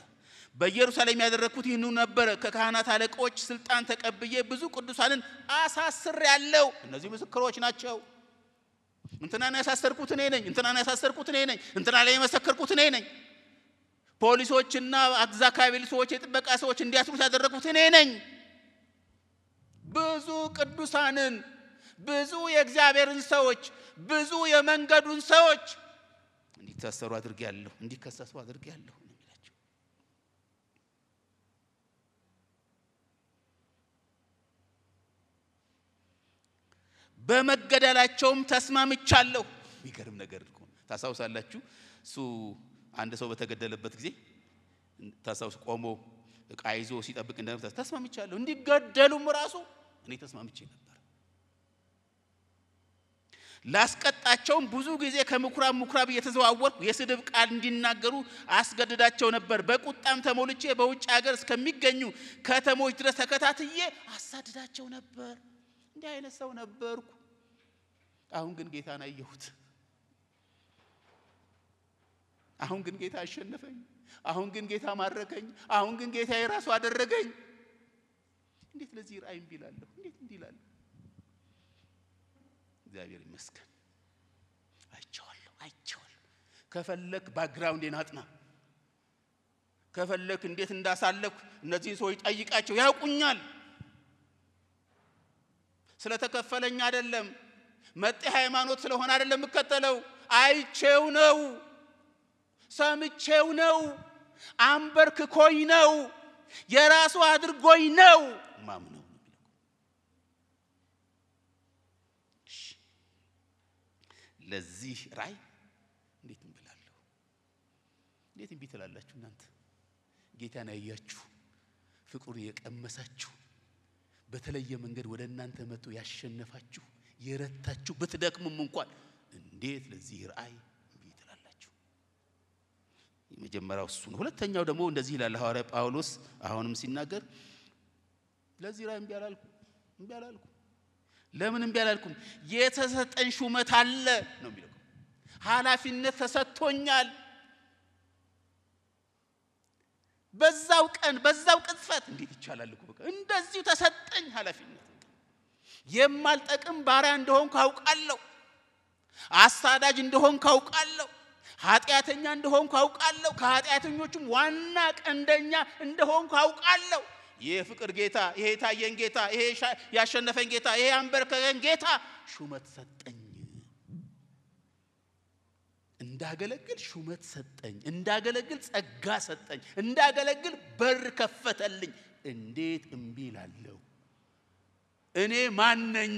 በኢየሩሳሌም ያደረኩት ይህን ነበር። ከካህናት አለቆች ስልጣን ተቀብዬ ብዙ ቅዱሳንን አሳስሬያለሁ። እነዚህ ምስክሮች ናቸው። እንትናን ያሳሰርኩት እኔ ነኝ፣ እንትናን ያሳሰርኩት እኔ ነኝ፣ እንትና ላይ የመሰከርኩት እኔ ነኝ። ፖሊሶችና አግዛካቢ ሰዎች፣ የጥበቃ ሰዎች እንዲያስሩት ያደረኩት እኔ ነኝ። ብዙ ቅዱሳንን፣ ብዙ የእግዚአብሔርን ሰዎች፣ ብዙ የመንገዱን ሰዎች እንዲታሰሩ አድርጌያለሁ፣ እንዲከሰሱ አድርጌያለሁ። በመገደላቸውም ተስማምቻለሁ። የሚገርም ነገር እኮ ታሳውሳላችሁ። እሱ አንድ ሰው በተገደለበት ጊዜ ታሳውስ ቆሞ ዕቃ ይዞ ሲጠብቅ እንደነበር ተስማምቻለሁ። እንዲገደሉም ራሱ እኔ ተስማምቼ ነበር። ላስቀጣቸውም ብዙ ጊዜ ከምኩራብ እየተዘዋወርኩ የስድብ ቃል እንዲናገሩ አስገድዳቸው ነበር። በቁጣም ተሞልቼ በውጭ ሀገር እስከሚገኙ ከተሞች ድረስ ተከታትዬ አሳድዳቸው ነበር። እንዲህ አይነት ሰው ነበርኩ። አሁን ግን ጌታን አየሁት። አሁን ግን ጌታ አሸነፈኝ። አሁን ግን ጌታ ማረከኝ። አሁን ግን ጌታ የራሱ አደረገኝ። እንዴት ለዚህ ራእይ እምቢ እላለሁ? እንዴት እንዲህ እላለሁ? እግዚአብሔር ይመስገን አይቼዋለሁ። ከፈለክ ባክግራውንዴን አጥና። ከፈለክ እንዴት እንዳሳለኩ እነዚህ ሰዎች ጠይቃቸው፣ ያውቁኛል። ስለተከፈለኝ አይደለም፣ መጤ ሃይማኖት ስለሆነ አይደለም መከተለው። አይቼው ነው፣ ሰምቼው ነው፣ አንበርክኮኝ ነው፣ የራሱ አድርጎኝ ነው ማምነው። ለዚህ ራይ እንዴት እንብላለሁ? እንዴት እንቢ ትላላችሁ እናንተ? ጌታን ያያችሁ፣ ፍቅሩን የቀመሳችሁ፣ በተለየ መንገድ ወደ እናንተ መጥቶ ያሸነፋችሁ፣ የረታችሁ፣ በትደክሙም እንኳን እንዴት ለዚህ ራይ እንቢ ትላላችሁ? የመጀመሪያው እሱ ነው። ሁለተኛው ደግሞ እንደዚህ ይላል ሐዋርያ ጳውሎስ አሁንም ሲናገር ለዚህ ራይ እንቢ አላልኩም። ለምን እንቢ አላልኩም? የተሰጠኝ ሹመት አለ ነው የሚለው። ኃላፊነት ተሰጥቶኛል። በዛው ቀን በዛው ቅጽበት እንዴት ይቻላል እኮ በቃ እንደዚሁ ተሰጠኝ ኃላፊነት። የማልጠቅም ባሪያ እንደሆንኩ አውቃለሁ። አሳዳጅ እንደሆንኩ አውቃለሁ። ኃጢአተኛ እንደሆንኩ አውቃለሁ። ከኃጢአተኞቹም ዋና ቀንደኛ እንደሆንኩ አውቃለሁ። ይሄ ፍቅር ጌታ፣ ይሄ ታየን ጌታ፣ ይሄ ያሸነፈን ጌታ፣ ይሄ አንበርከከን ጌታ ሹመት ሰጠኝ። እንዳገለግል ሹመት ሰጠኝ። እንዳገለግል ጸጋ ሰጠኝ። እንዳገለግል በር ከፈተልኝ። እንዴት እምቢ እላለሁ? እኔ ማን ነኝ?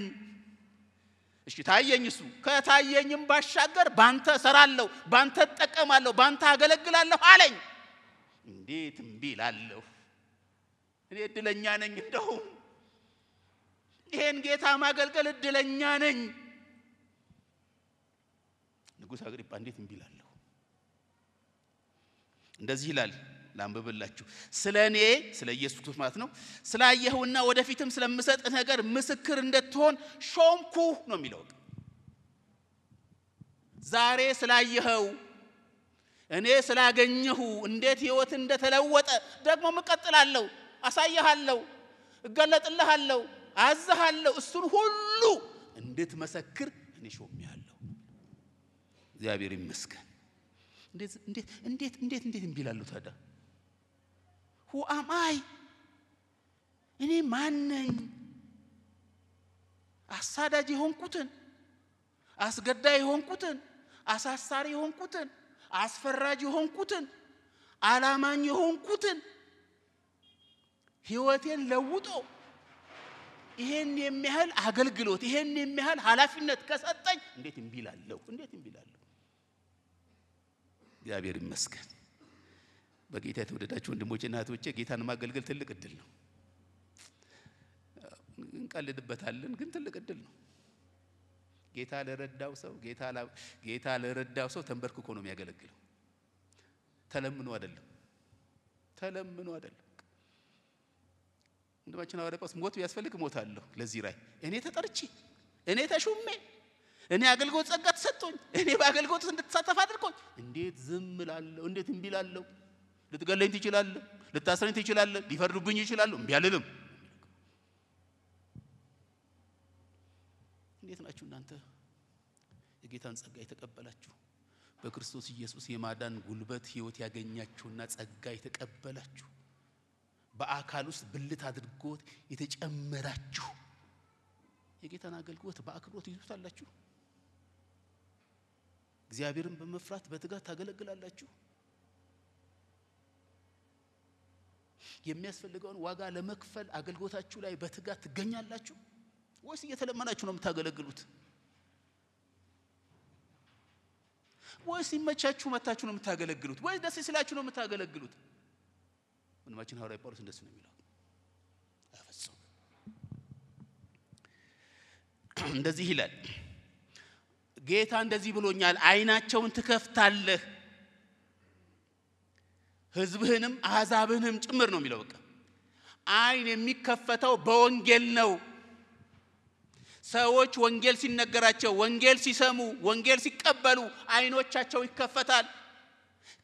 እሺ ታየኝ። እሱ ከታየኝም ባሻገር ባንተ ሰራለሁ፣ ባንተ ተጠቀማለሁ፣ ባንተ አገለግላለሁ አለኝ። እንዴት እምቢ እላለሁ? እኔ እድለኛ ነኝ። እንደውም ይሄን ጌታ ማገልገል እድለኛ ነኝ። ንጉሥ አግሪጳ እንዴት እምቢ እላለሁ? እንደዚህ ይላል፣ ላንብብላችሁ። ስለኔ ስለ ኢየሱስ ክርስቶስ ማለት ነው ስላየኸውና ወደፊትም ስለምሰጥ ነገር ምስክር እንድትሆን ሾምኩ ነው የሚለው። ዛሬ ስላየኸው እኔ ስላገኘሁ እንዴት ህይወት እንደተለወጠ ደግሞ መቀጥላለሁ አሳያለሁ እገለጥልሃለሁ አዝሃለሁ እሱን ሁሉ እንድትመሰክር እኔ ሾሜሃለሁ እግዚአብሔር ይመስገን እንዴት እንቢላሉ ታዲያ who am I እኔ ማን ነኝ አሳዳጅ የሆንኩትን አስገዳይ የሆንኩትን አሳሳሪ የሆንኩትን አስፈራጅ የሆንኩትን አላማኝ የሆንኩትን ህይወቴን ለውጦ ይሄን የሚያህል አገልግሎት ይሄን የሚያህል ኃላፊነት ከሰጠኝ እንዴት እንቢላለሁ እግዚአብሔር ይመስገን በጌታ የተወደዳችሁ ወንድሞቼና እህቶቼ ጌታን ማገልገል ትልቅ እድል ነው እንቀልድበታለን ግን ትልቅ እድል ነው ጌታ ለረዳው ሰው ተንበርክኮ ነው የሚያገለግለው ተለምኖ አይደለም እንደማችን አወራቀስ ሞት ቢያስፈልግ ሞታለሁ ለዚህ ራይ እኔ ተጠርቼ እኔ ተሾሜ እኔ አገልግሎት ጸጋ ተሰጥቶኝ እኔ በአገልግሎት እንድትሳተፍ አድርጎኝ እንዴት ዝም እላለሁ እንዴት እንቢላለሁ ልትገለኝ ትችላለህ ልታስረኝ ትችላለህ ሊፈርዱብኝ ይችላሉ እንቢ አልልም እንዴት ናችሁ እናንተ የጌታን ጸጋ የተቀበላችሁ በክርስቶስ ኢየሱስ የማዳን ጉልበት ህይወት ያገኛችሁና ጸጋ የተቀበላችሁ በአካል ውስጥ ብልት አድርጎት የተጨመራችሁ የጌታን አገልግሎት በአክብሮት ይዙታላችሁ እግዚአብሔርን በመፍራት በትጋት ታገለግላላችሁ የሚያስፈልገውን ዋጋ ለመክፈል አገልግሎታችሁ ላይ በትጋት ትገኛላችሁ ወይስ እየተለመናችሁ ነው የምታገለግሉት ወይስ ይመቻችሁ መታችሁ ነው የምታገለግሉት ወይስ ደስ ይላችሁ ነው የምታገለግሉት ወንድማችን ሐዋርያ ጳውሎስ እንደሱ ነው የሚለው አፈጽሞ እንደዚህ ይላል ጌታ እንደዚህ ብሎኛል አይናቸውን ትከፍታለህ ህዝብህንም አሕዛብህንም ጭምር ነው የሚለው በቃ አይን የሚከፈተው በወንጌል ነው ሰዎች ወንጌል ሲነገራቸው ወንጌል ሲሰሙ ወንጌል ሲቀበሉ አይኖቻቸው ይከፈታል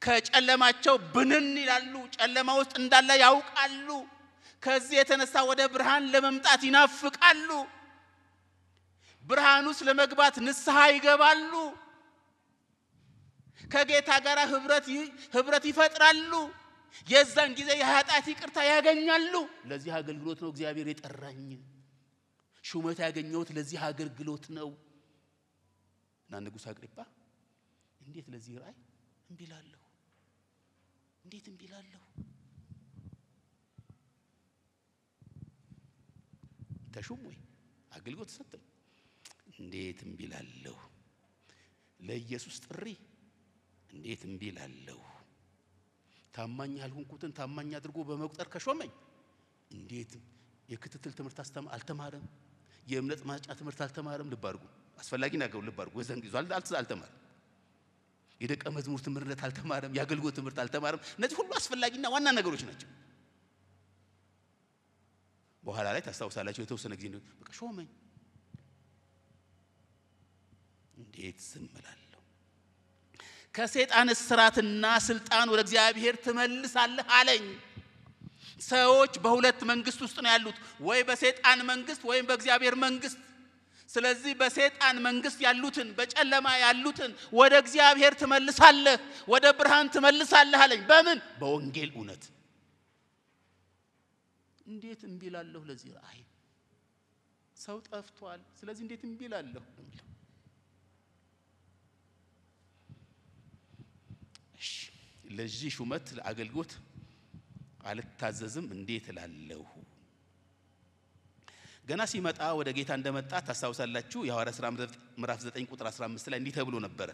ከጨለማቸው ብንን ይላሉ ጨለማ ውስጥ እንዳለ ያውቃሉ ከዚህ የተነሳ ወደ ብርሃን ለመምጣት ይናፍቃሉ ብርሃን ውስጥ ለመግባት ንስሐ ይገባሉ ከጌታ ጋር ህብረት ይፈጥራሉ የዛን ጊዜ የኃጢአት ይቅርታ ያገኛሉ ለዚህ አገልግሎት ነው እግዚአብሔር የጠራኝ ሹመት ያገኘሁት ለዚህ አገልግሎት ነው እና ንጉሥ አግሪጳ እንዴት ለዚህ ራእይ እንቢላለሁ ተሹም ወይ አገልግሎት ሰጠኝ እንዴት እንቢላለሁ ለኢየሱስ ጥሪ እንዴት እንቢላለሁ ታማኝ ያልሆንኩትን ታማኝ አድርጎ በመቁጠር ከሾመኝ እንዴት የክትትል ትምህርት አልተማረም የእምነት ማጫ ትምህርት አልተማረም ልባርጉ አስፈላጊ ነገር ልባርጉ ወዘን ይዟል አልተማረም የደቀ መዝሙር ትምህርት አልተማረም የአገልግሎት ትምህርት አልተማረም እነዚህ ሁሉ አስፈላጊና ዋና ነገሮች ናቸው በኋላ ላይ ታስታውሳላችሁ የተወሰነ ጊዜ በቃ ሾመኝ እንዴት ዝም እላለሁ ከሰይጣን እስራትና ስልጣን ወደ እግዚአብሔር ተመልሳለህ አለኝ ሰዎች በሁለት መንግስት ውስጥ ነው ያሉት ወይ በሰይጣን መንግስት ወይ በእግዚአብሔር መንግስት ስለዚህ በሰይጣን መንግስት ያሉትን በጨለማ ያሉትን ወደ እግዚአብሔር ተመልሳለህ ወደ ብርሃን ተመልሳለህ አለኝ በምን በወንጌል እውነት እንዴት እንቢላለሁ ለዚህ ራእይ ሰው ጠፍቷል ስለዚህ እንዴት እንቢላለሁ እሺ ለዚህ ሹመት ለአገልግሎት አልታዘዝም እንዴት እላለሁ ገና ሲመጣ ወደ ጌታ እንደመጣ ታስታውሳላችሁ የሐዋርያት ሥራ ምዕራፍ 9 ቁጥር 15 ላይ እንዲህ ተብሎ ነበር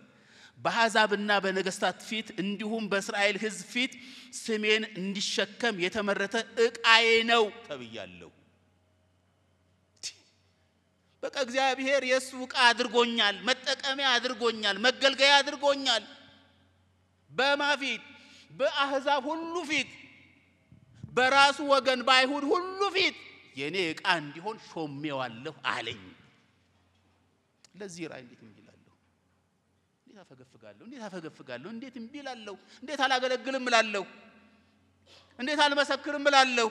በአሕዛብና በነገስታት ፊት እንዲሁም በእስራኤል ሕዝብ ፊት ስሜን እንዲሸከም የተመረጠ ዕቃዬ ነው ተብያለሁ በቃ እግዚአብሔር የሱ ዕቃ አድርጎኛል መጠቀሚያ አድርጎኛል መገልገያ አድርጎኛል በማፊት በአሕዛብ ሁሉ ፊት በራሱ ወገን ባይሁድ ሁሉ ፊት የኔ ዕቃ እንዲሆን ሾሜዋለሁ አለኝ ለዚህ ራእይ እንዴት እንዲላለሁ አፈገፍጋለሁ እንዴት እምቢ እላለሁ እንዴት አላገለግልም እላለሁ እንዴት አልመሰክርም እላለሁ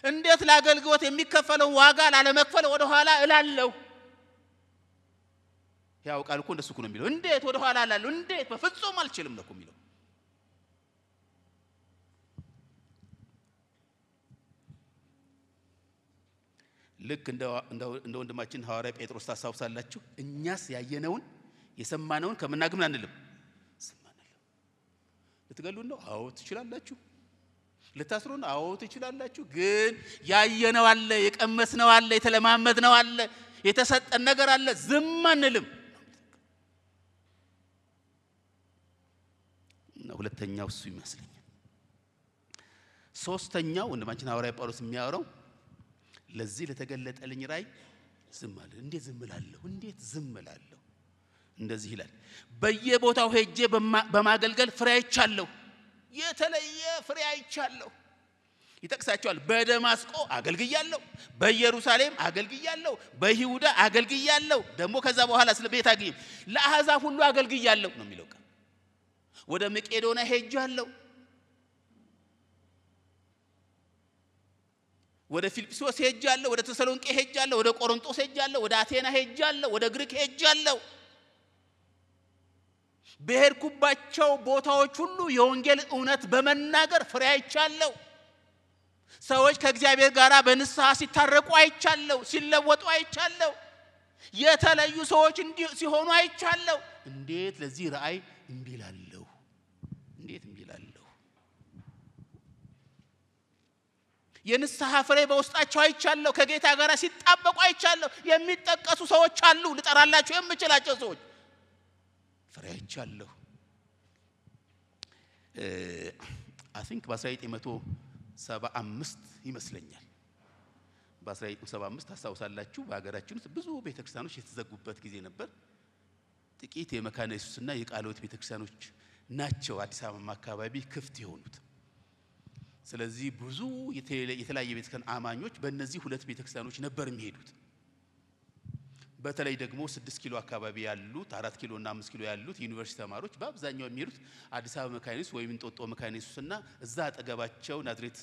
እንዴት ላገልግሎት የሚከፈለው ዋጋ ላለመክፈል ወደ ኋላ እላለሁ ያው ቃል እኮ እንደሱ ነው የሚለው እንዴት ወደ ኋላ እላለሁ እንዴት በፍጹም አልችልም ነው የሚለው ልክ እንደ ወንድማችን ሐዋርያ ጴጥሮስ ታሳውሳላችሁ እኛስ ያየነውን የሰማነውን ከመናገር አንልም ልትገሉን ነው አዎ ትችላላችሁ ልታስሩን አዎ ትችላላችሁ ግን ያየነው አለ የቀመስነው አለ የተለማመድነው አለ የተሰጠን ነገር አለ ዝም አንልም ሁለተኛው እሱ ይመስለኛል ሶስተኛው ወንድማችን ሐዋርያ ጳውሎስ የሚያወራው ለዚህ ለተገለጠልኝ ራይ ዝም አለ እንዴት ዝም እላለሁ እንደዚህ ይላል በየቦታው ሄጄ በማገልገል ፍሬ አይቻለሁ የተለየ ፍሬ አይቻለሁ ይጠቅሳቸዋል በደማስቆ አገልግያለሁ በኢየሩሳሌም አገልግያለሁ በይሁዳ አገልግያለሁ ደግሞ ከዛ በኋላ ስለ ቤት አግኝ ለአሕዛብ ሁሉ አገልግያለሁ ነው የሚለው ወደ መቄዶንያ ሄጃለሁ ወደ ፊልጵስዩስ ሄጃለሁ ወደ ተሰሎንቄ ሄጃለሁ ወደ ቆሮንቶስ ሄጃለሁ ወደ አቴና ሄጃለሁ ወደ ግሪክ ሄጃለሁ በሄድኩባቸው ቦታዎች ሁሉ የወንጌል እውነት በመናገር ፍሬ አይቻለሁ ሰዎች ከእግዚአብሔር ጋር በንስሐ ሲታረቁ አይቻለሁ ሲለወጡ አይቻለሁ የተለዩ ሰዎች ሲሆኑ አይቻለሁ እንዴት ለዚህ ራእይ እምቢ እላለሁ የንስሐ ፍሬ በውስጣቸው አይቻለሁ ከጌታ ጋር ሲጣበቁ አይቻለሁ የሚጠቀሱ ሰዎች አሉ ልጠራላችሁ የምችላቸው ሰዎች ፍሬ አይቻለሁ I think በ1975 ይመስለኛል በ1975 ታሳውሳላችሁ በአገራችን ውስጥ ብዙ ቤተክርስቲያኖች የተዘጉበት ጊዜ ነበር ጥቂት የመካነ ኢየሱስና የቃልዮት ቤተክርስቲያኖች ናቸው አዲስ አበባ አካባቢ ክፍት የሆኑት ስለዚህ ብዙ የተለያየ ቤተክርስቲያን አማኞች በእነዚህ ሁለት ቤተክርስቲያኖች ነበር የሚሄዱት በተለይ ደግሞ 6 ኪሎ አካባቢ ያሉት 4 ኪሎ እና 5 ኪሎ ያሉት ዩኒቨርሲቲ ተማሪዎች በአብዛኛው የሚሄዱት አዲስ አበባ መካነ ኢየሱስ ወይም እንጦጦ መካነ ኢየሱስና እዛ አጠገባቸው ናዝሬት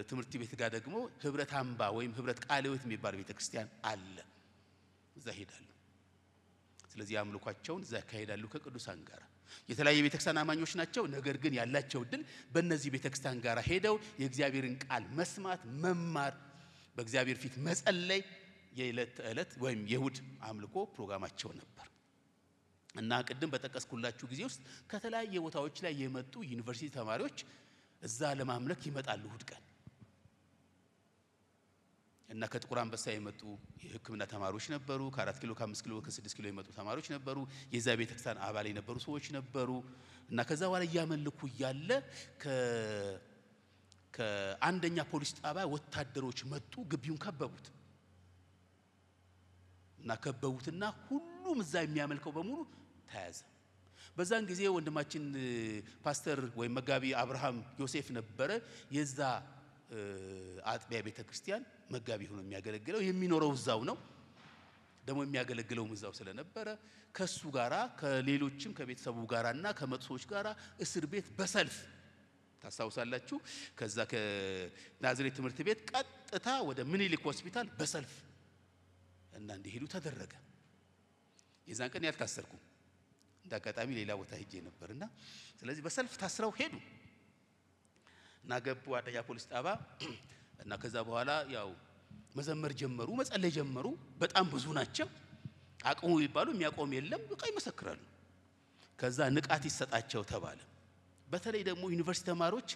ትምህርት ቤት ጋር ደግሞ ህብረት አምባ ወይም ህብረት ቃልዮት የሚባል ቤተክርስቲያን አለ እዛ ሄዳሉ ስለዚህ አምልኳቸውን እዛ ያካሂዳሉ ከቅዱሳን ጋር የተለያየ ቤተክርስቲያን አማኞች ናቸው ነገር ግን ያላቸው ድል በእነዚህ ቤተክርስቲያን ጋር ሄደው የእግዚአብሔርን ቃል መስማት መማር በእግዚአብሔር ፊት መጸለይ የዕለት ተዕለት ወይም የሁድ አምልኮ ፕሮግራማቸው ነበር እና ቀደም በተቀስኩላችሁ ጊዜ ውስጥ ከተለያየ ቦታዎች ላይ የመጡ ዩኒቨርሲቲ ተማሪዎች እዛ ለማምለክ ይመጣሉ ሁድ ቀን እና ከጥቁር አንበሳ የመጡ የሕክምና ተማሪዎች ነበሩ ከ4 ኪሎ ከ5 ኪሎ ከ6 ኪሎ የመጡ ተማሪዎች ነበሩ የዛ ቤተክርስቲያን አባል የነበሩ ሰዎች ነበሩ እና ከዛ በኋላ ያመልኩ ያለ ከአንደኛ ፖሊስ ጣቢያ ወታደሮች መጡ ግቢውን ከበቡት እና ከበቡትና ሁሉም እዛ የሚያመልከው በሙሉ ተያዘ በዛን ጊዜ ወንድማችን ፓስተር ወይ መጋቢ አብርሃም ዮሴፍ ነበረ የዛ አጥቢያ ቤተክርስቲያን መጋቢ ሆኖ የሚያገለግለው የሚኖረው እዛው ነው ደግሞ የሚያገለግለው እዛው ስለነበረ ከሱ ጋራ ከሌሎችም ከቤተሰቡ ጋራና ከመጥሶች ጋራ እስር ቤት በሰልፍ ታሳውሳላችሁ ከዛ ከናዝሬት ትምህርት ቤት ቀጥታ ወደ ምኒልክ ሆስፒታል በሰልፍ እና እንዲሄዱ ተደረገ የዛን ቀን ያልታሰርኩ እንዳጋጣሚ ሌላ ቦታ ሄጄ ነበርና ስለዚህ በሰልፍ ታስረው ሄዱ እና ገቡ አደያ ፖሊስ ጣቢያ እና ከዛ በኋላ ያው መዘመር ጀመሩ መጸለይ ጀመሩ በጣም ብዙ ናቸው አቅሙ ይባሉ የሚያቆም የለም በቃ ይመሰክራሉ ከዛ ንቃት ይሰጣቸው ተባለ በተለይ ደግሞ ዩኒቨርሲቲ ተማሪዎች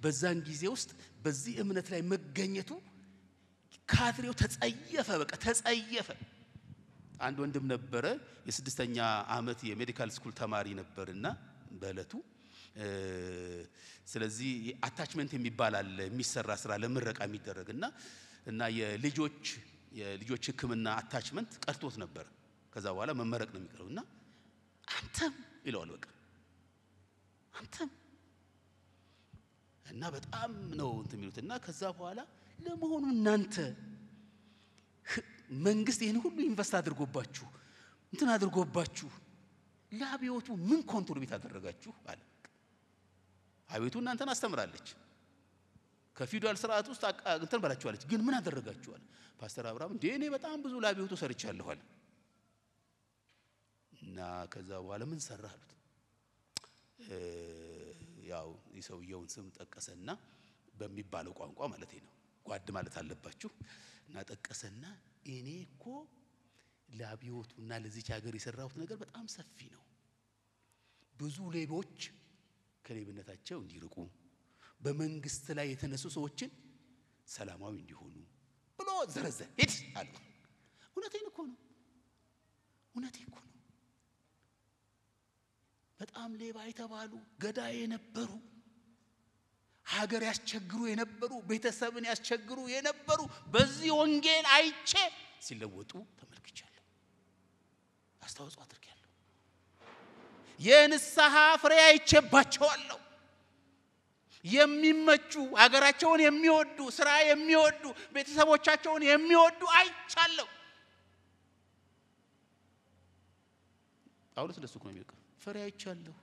በዛን ጊዜ ውስጥ በዚህ እምነት ላይ መገኘቱ ካድሬው ተጸየፈ በቃ ተጸየፈ አንድ ወንድም ነበረ የ6ኛ ዓመት የሜዲካል ስኩል ተማሪ ነበርና በእለቱ ስለዚህ አታችመንት የሚባል አለ የሚሰራ ስራ ለምረቃ የሚደረግና እና የልጆች ሕክምና አታችመንት ቀርቶት ነበር ከዛ በኋላ መመረቅ ነው የሚቀርውና አንተም ይለዋል በቃ አንተም እና በጣም ነው እንትሚሉትና ከዛ በኋላ ለመሆኑ እናንተ መንግስት ይሄን ሁሉ ኢንቨስት አድርጎባችሁ እንትን አድርጎባችሁ ለአብዮቱ ምን ኮንትሪቢዩት አደረጋችሁ አለ። አብዮቱ እናንተን አስተምራለች ከፊውዳል ስርዓት ውስጥ እንትን ባላችኋለች ግን ምን አደረጋችኋል? ፓስተር አብርሃም እኔ በጣም ብዙ ለአብዮቱ ሰርቻለሁ አለ። እና ከዛ በኋላ ምን ሰራህ አሉት። ያው የሰውየውን ስም ጠቀሰና በሚባለው ቋንቋ ማለት ነው ጓድ ማለት አለባችሁ እና ጠቀሰና እኔ እኮ ለአብዮቱና ለዚህ ሀገር የሰራሁት ነገር በጣም ሰፊ ነው። ብዙ ሌቦች ከሌብነታቸው እንዲርቁ በመንግስት ላይ የተነሱ ሰዎችን ሰላማዊ እንዲሆኑ ብሎ ዘረዘረ። ሂድ አለ። እውነቴን እኮ ነው። በጣም ሌባ የተባሉ ገዳይ የነበሩ ሀገር ያስቸግሩ የነበሩ ቤተሰብን ያስቸግሩ የነበሩ በዚህ ወንጌል አይቼ ሲለወጡ ተመልክቻለሁ። አስተዋጽኦ አድርጌያለሁ። የንስሐ ፍሬ አይቼባቸዋለሁ። የሚመቹ ሀገራቸውን የሚወዱ ስራ የሚወዱ ቤተሰቦቻቸውን የሚወዱ አይቻለሁ። ጳውሎስ ለሱ ነው የሚልከው። ፍሬ አይቻለሁ።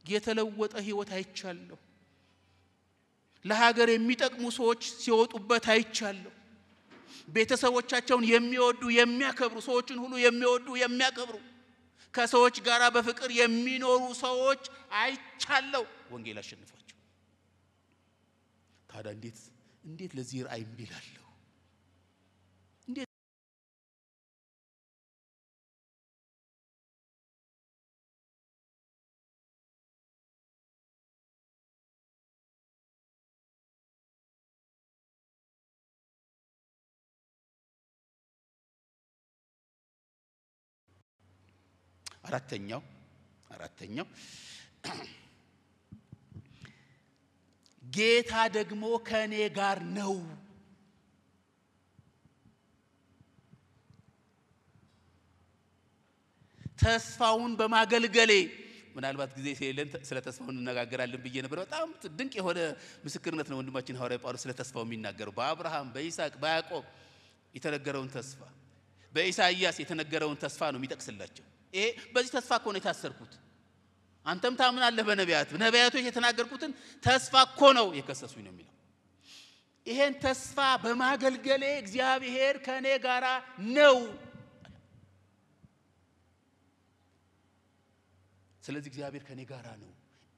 የተለወጠ ህይወት አይቻለሁ። ለሀገር የሚጠቅሙ ሰዎች ሲወጡበት አይቻለሁ። ቤተሰቦቻቸውን የሚወዱ የሚያከብሩ ሰዎችን ሁሉ የሚወዱ የሚያከብሩ ከሰዎች ጋር በፍቅር የሚኖሩ ሰዎች አይቻለሁ። ወንጌል አሸንፏቸው። ታዲያ እንዴት ለዚህ ራእይ እምቢላለሁ? እንዴት አራተኛው ጌታ ደግሞ ከኔ ጋር ነው። ተስፋውን በማገልገሌ ምናልባት ጊዜ ሲለን ስለ ተስፋው እንነጋገራለን ብዬ ነበር። በጣም ድንቅ የሆነ ምስክርነት ነው ወንድማችን ሐዋርያ ጳውሎስ ስለ ተስፋው የሚናገረው። በአብርሃም በይስሐቅ በያዕቆብ የተነገረውን ተስፋ በኢሳይያስ የተነገረውን ተስፋ ነው የሚጠቅስላቸው። ይሄ በዚህ ተስፋ እኮ ነው የታሰርኩት። አንተም ታምናለህ በነቢያቶች የተናገርኩትን ተስፋ እኮ ነው የከሰሱኝ ነው የሚለው። ይሄን ተስፋ በማገልገሌ እግዚአብሔር ከኔ ጋራ ነው። ስለዚህ እግዚአብሔር ከኔ ጋራ ነው።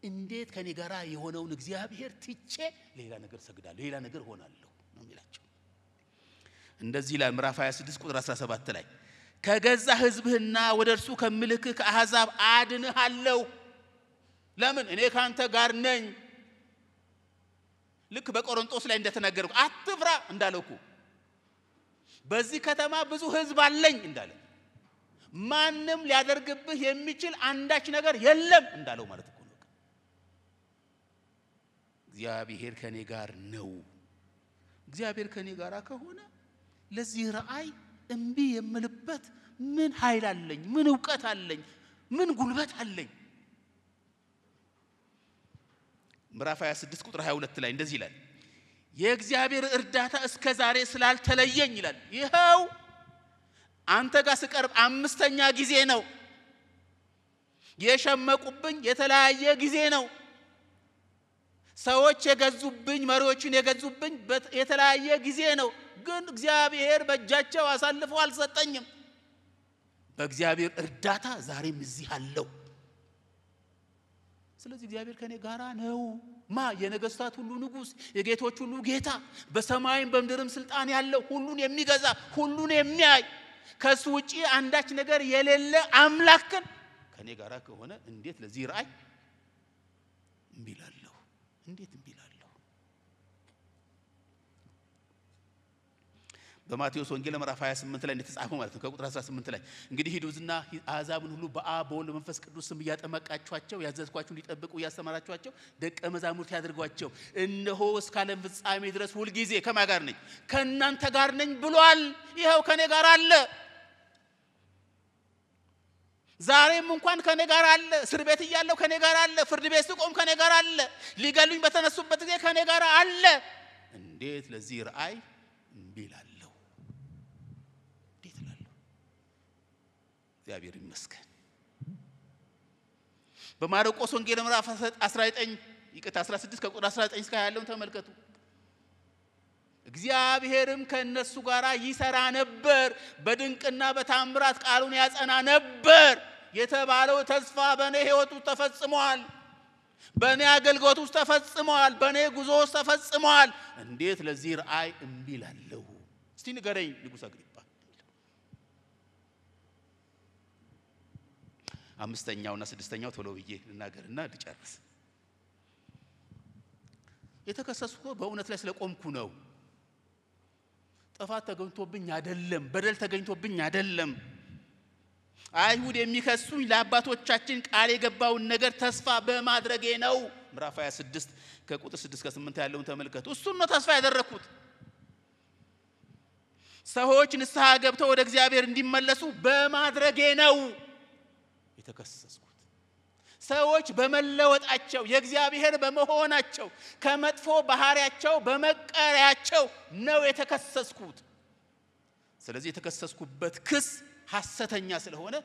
እንዴት ከኔ ጋራ የሆነውን እግዚአብሔር ትቼ ሌላ ነገር ሰግዳለሁ፣ ሌላ ነገር ሆናለሁ ነው የሚላቸው። እንደዚህ ላይ ምዕራፍ 26 ቁጥር 17 ላይ ከገዛ ሕዝብህና ወደርሱ ከምልክህ ከአሕዛብ አድንሃለሁ። ለምን? እኔ ካንተ ጋር ነኝ። ልክ በቆሮንቶስ ላይ እንደተናገረው አትፍራ እንዳለው እኮ በዚህ ከተማ ብዙ ሕዝብ አለኝ እንዳለ ማንንም ሊያደርግብህ የሚችል አንዳች ነገር የለም እንዳለው ማለት እኮ ነው። እግዚአብሔር ከኔ ጋር ነው። እግዚአብሔር ከኔ ጋር ከሆነ ለዚህ ራእይ እምቢ የምልበት ምን ኃይል አለኝ? ምን ዕውቀት አለኝ? ምን ጉልበት አለኝ? ምዕራፍ 26 ቁጥር 22 ላይ እንደዚህ ይላል፣ የእግዚአብሔር እርዳታ እስከ ዛሬ ስላልተለየኝ ይላል። ይሄው አንተ ጋር ስቀርብ 5ኛ ጊዜ ነው። የሸመቁብኝ የተለያየ ጊዜ ነው። ሰዎች የገዙብኝ መሪዎችን የገዙብኝ የተለያየ ጊዜ ነው። ግን እግዚአብሔር በእጃቸው አሳልፎ አልሰጠኝም። በእግዚአብሔር እርዳታ ዛሬም እዚህ አለው። ስለዚህ እግዚአብሔር ከኔ ጋራ ነው። የነገስታት ሁሉ ንጉስ፣ የጌቶች ሁሉ ጌታ፣ በሰማይም በምድርም ስልጣን ያለው ሁሉን የሚገዛ ሁሉን የሚያይ ከሱ ውጪ አንዳች ነገር የሌለ አምላክን ከኔ ጋራ ከሆነ እንዴት ለዚህ ራእይ እምቢላለሁ? እንዴት እምቢላለሁ? በማቴዎስ ወንጌል ምዕራፍ 28 ላይ እንደተጻፈው ማለት ነው ከቁጥር 18 ላይ እንግዲህ ሂዱና አሕዛብን ሁሉ በአብ በወልድ በመንፈስ ቅዱስ ስም እያጠመቃችኋቸው ያዘዝኳችሁን ሊጠብቁ እያስተማራችኋቸው ደቀ መዛሙርት ያድርጓቸው። እነሆ እስከ ዓለም ፍጻሜ ድረስ ሁል ጊዜ ከማን ጋር ነኝ? ከእናንተ ጋር ነኝ ብሏል። ይሄው ከኔ ጋር አለ። ዛሬም እንኳን ከኔ ጋር አለ። እስር ቤት እያለሁ ከኔ ጋር አለ። ፍርድ ቤት ስቆም ከኔ ጋር አለ። ሊገሉኝ በተነሱበት ጊዜ ከኔ ጋር አለ። እንዴት ለዚህ ራእይ እምቢላለሁ? እግዚአብሔር ይመስገን። በማርቆስ ወንጌል ምዕራፍ 19 ይቅርታ 16 ከቁጥር 19 እስከ 20 ያለውን ተመልከቱ። እግዚአብሔርም ከነሱ ጋር ይሰራ ነበር፣ በድንቅና በታምራት ቃሉን ያጸና ነበር የተባለው ተስፋ በኔ ሕይወት ውስጥ ተፈጽሟል። በኔ አገልግሎት ውስጥ ተፈጽሟል። በኔ ጉዞ ውስጥ ተፈጽሟል። እንዴት ለዚህ ራእይ እምቢ እላለሁ? እስቲ ንገረኝ ንጉሥ አግሪጳ። አምስተኛውና ስድስተኛው ቶሎ ብዬ ልናገርና ልጨርስ። የተከሰስኩት በእውነት ላይ ስለቆምኩ ነው። ጥፋት ተገኝቶብኝ አይደለም፣ በደል ተገኝቶብኝ አይደለም። አይሁድ የሚከሱኝ ለአባቶቻችን ቃል የገባውን ነገር ተስፋ በማድረጌ ነው። ምዕራፍ 26 ከቁጥር 6 እስከ 8 ያለውን ተመልከቱ። እሱን ነው ተስፋ ያደረኩት። ሰዎች ንስሐ ገብተው ወደ እግዚአብሔር እንዲመለሱ በማድረጌ ነው የተከሰስኩት። ሰዎች በመለወጣቸው የእግዚአብሔር በመሆናቸው ከመጥፎ ባህሪያቸው በመቀሪያቸው ነው የተከሰስኩት። ስለዚህ የተከሰስኩበት ክስ ሐሰተኛ ስለሆነ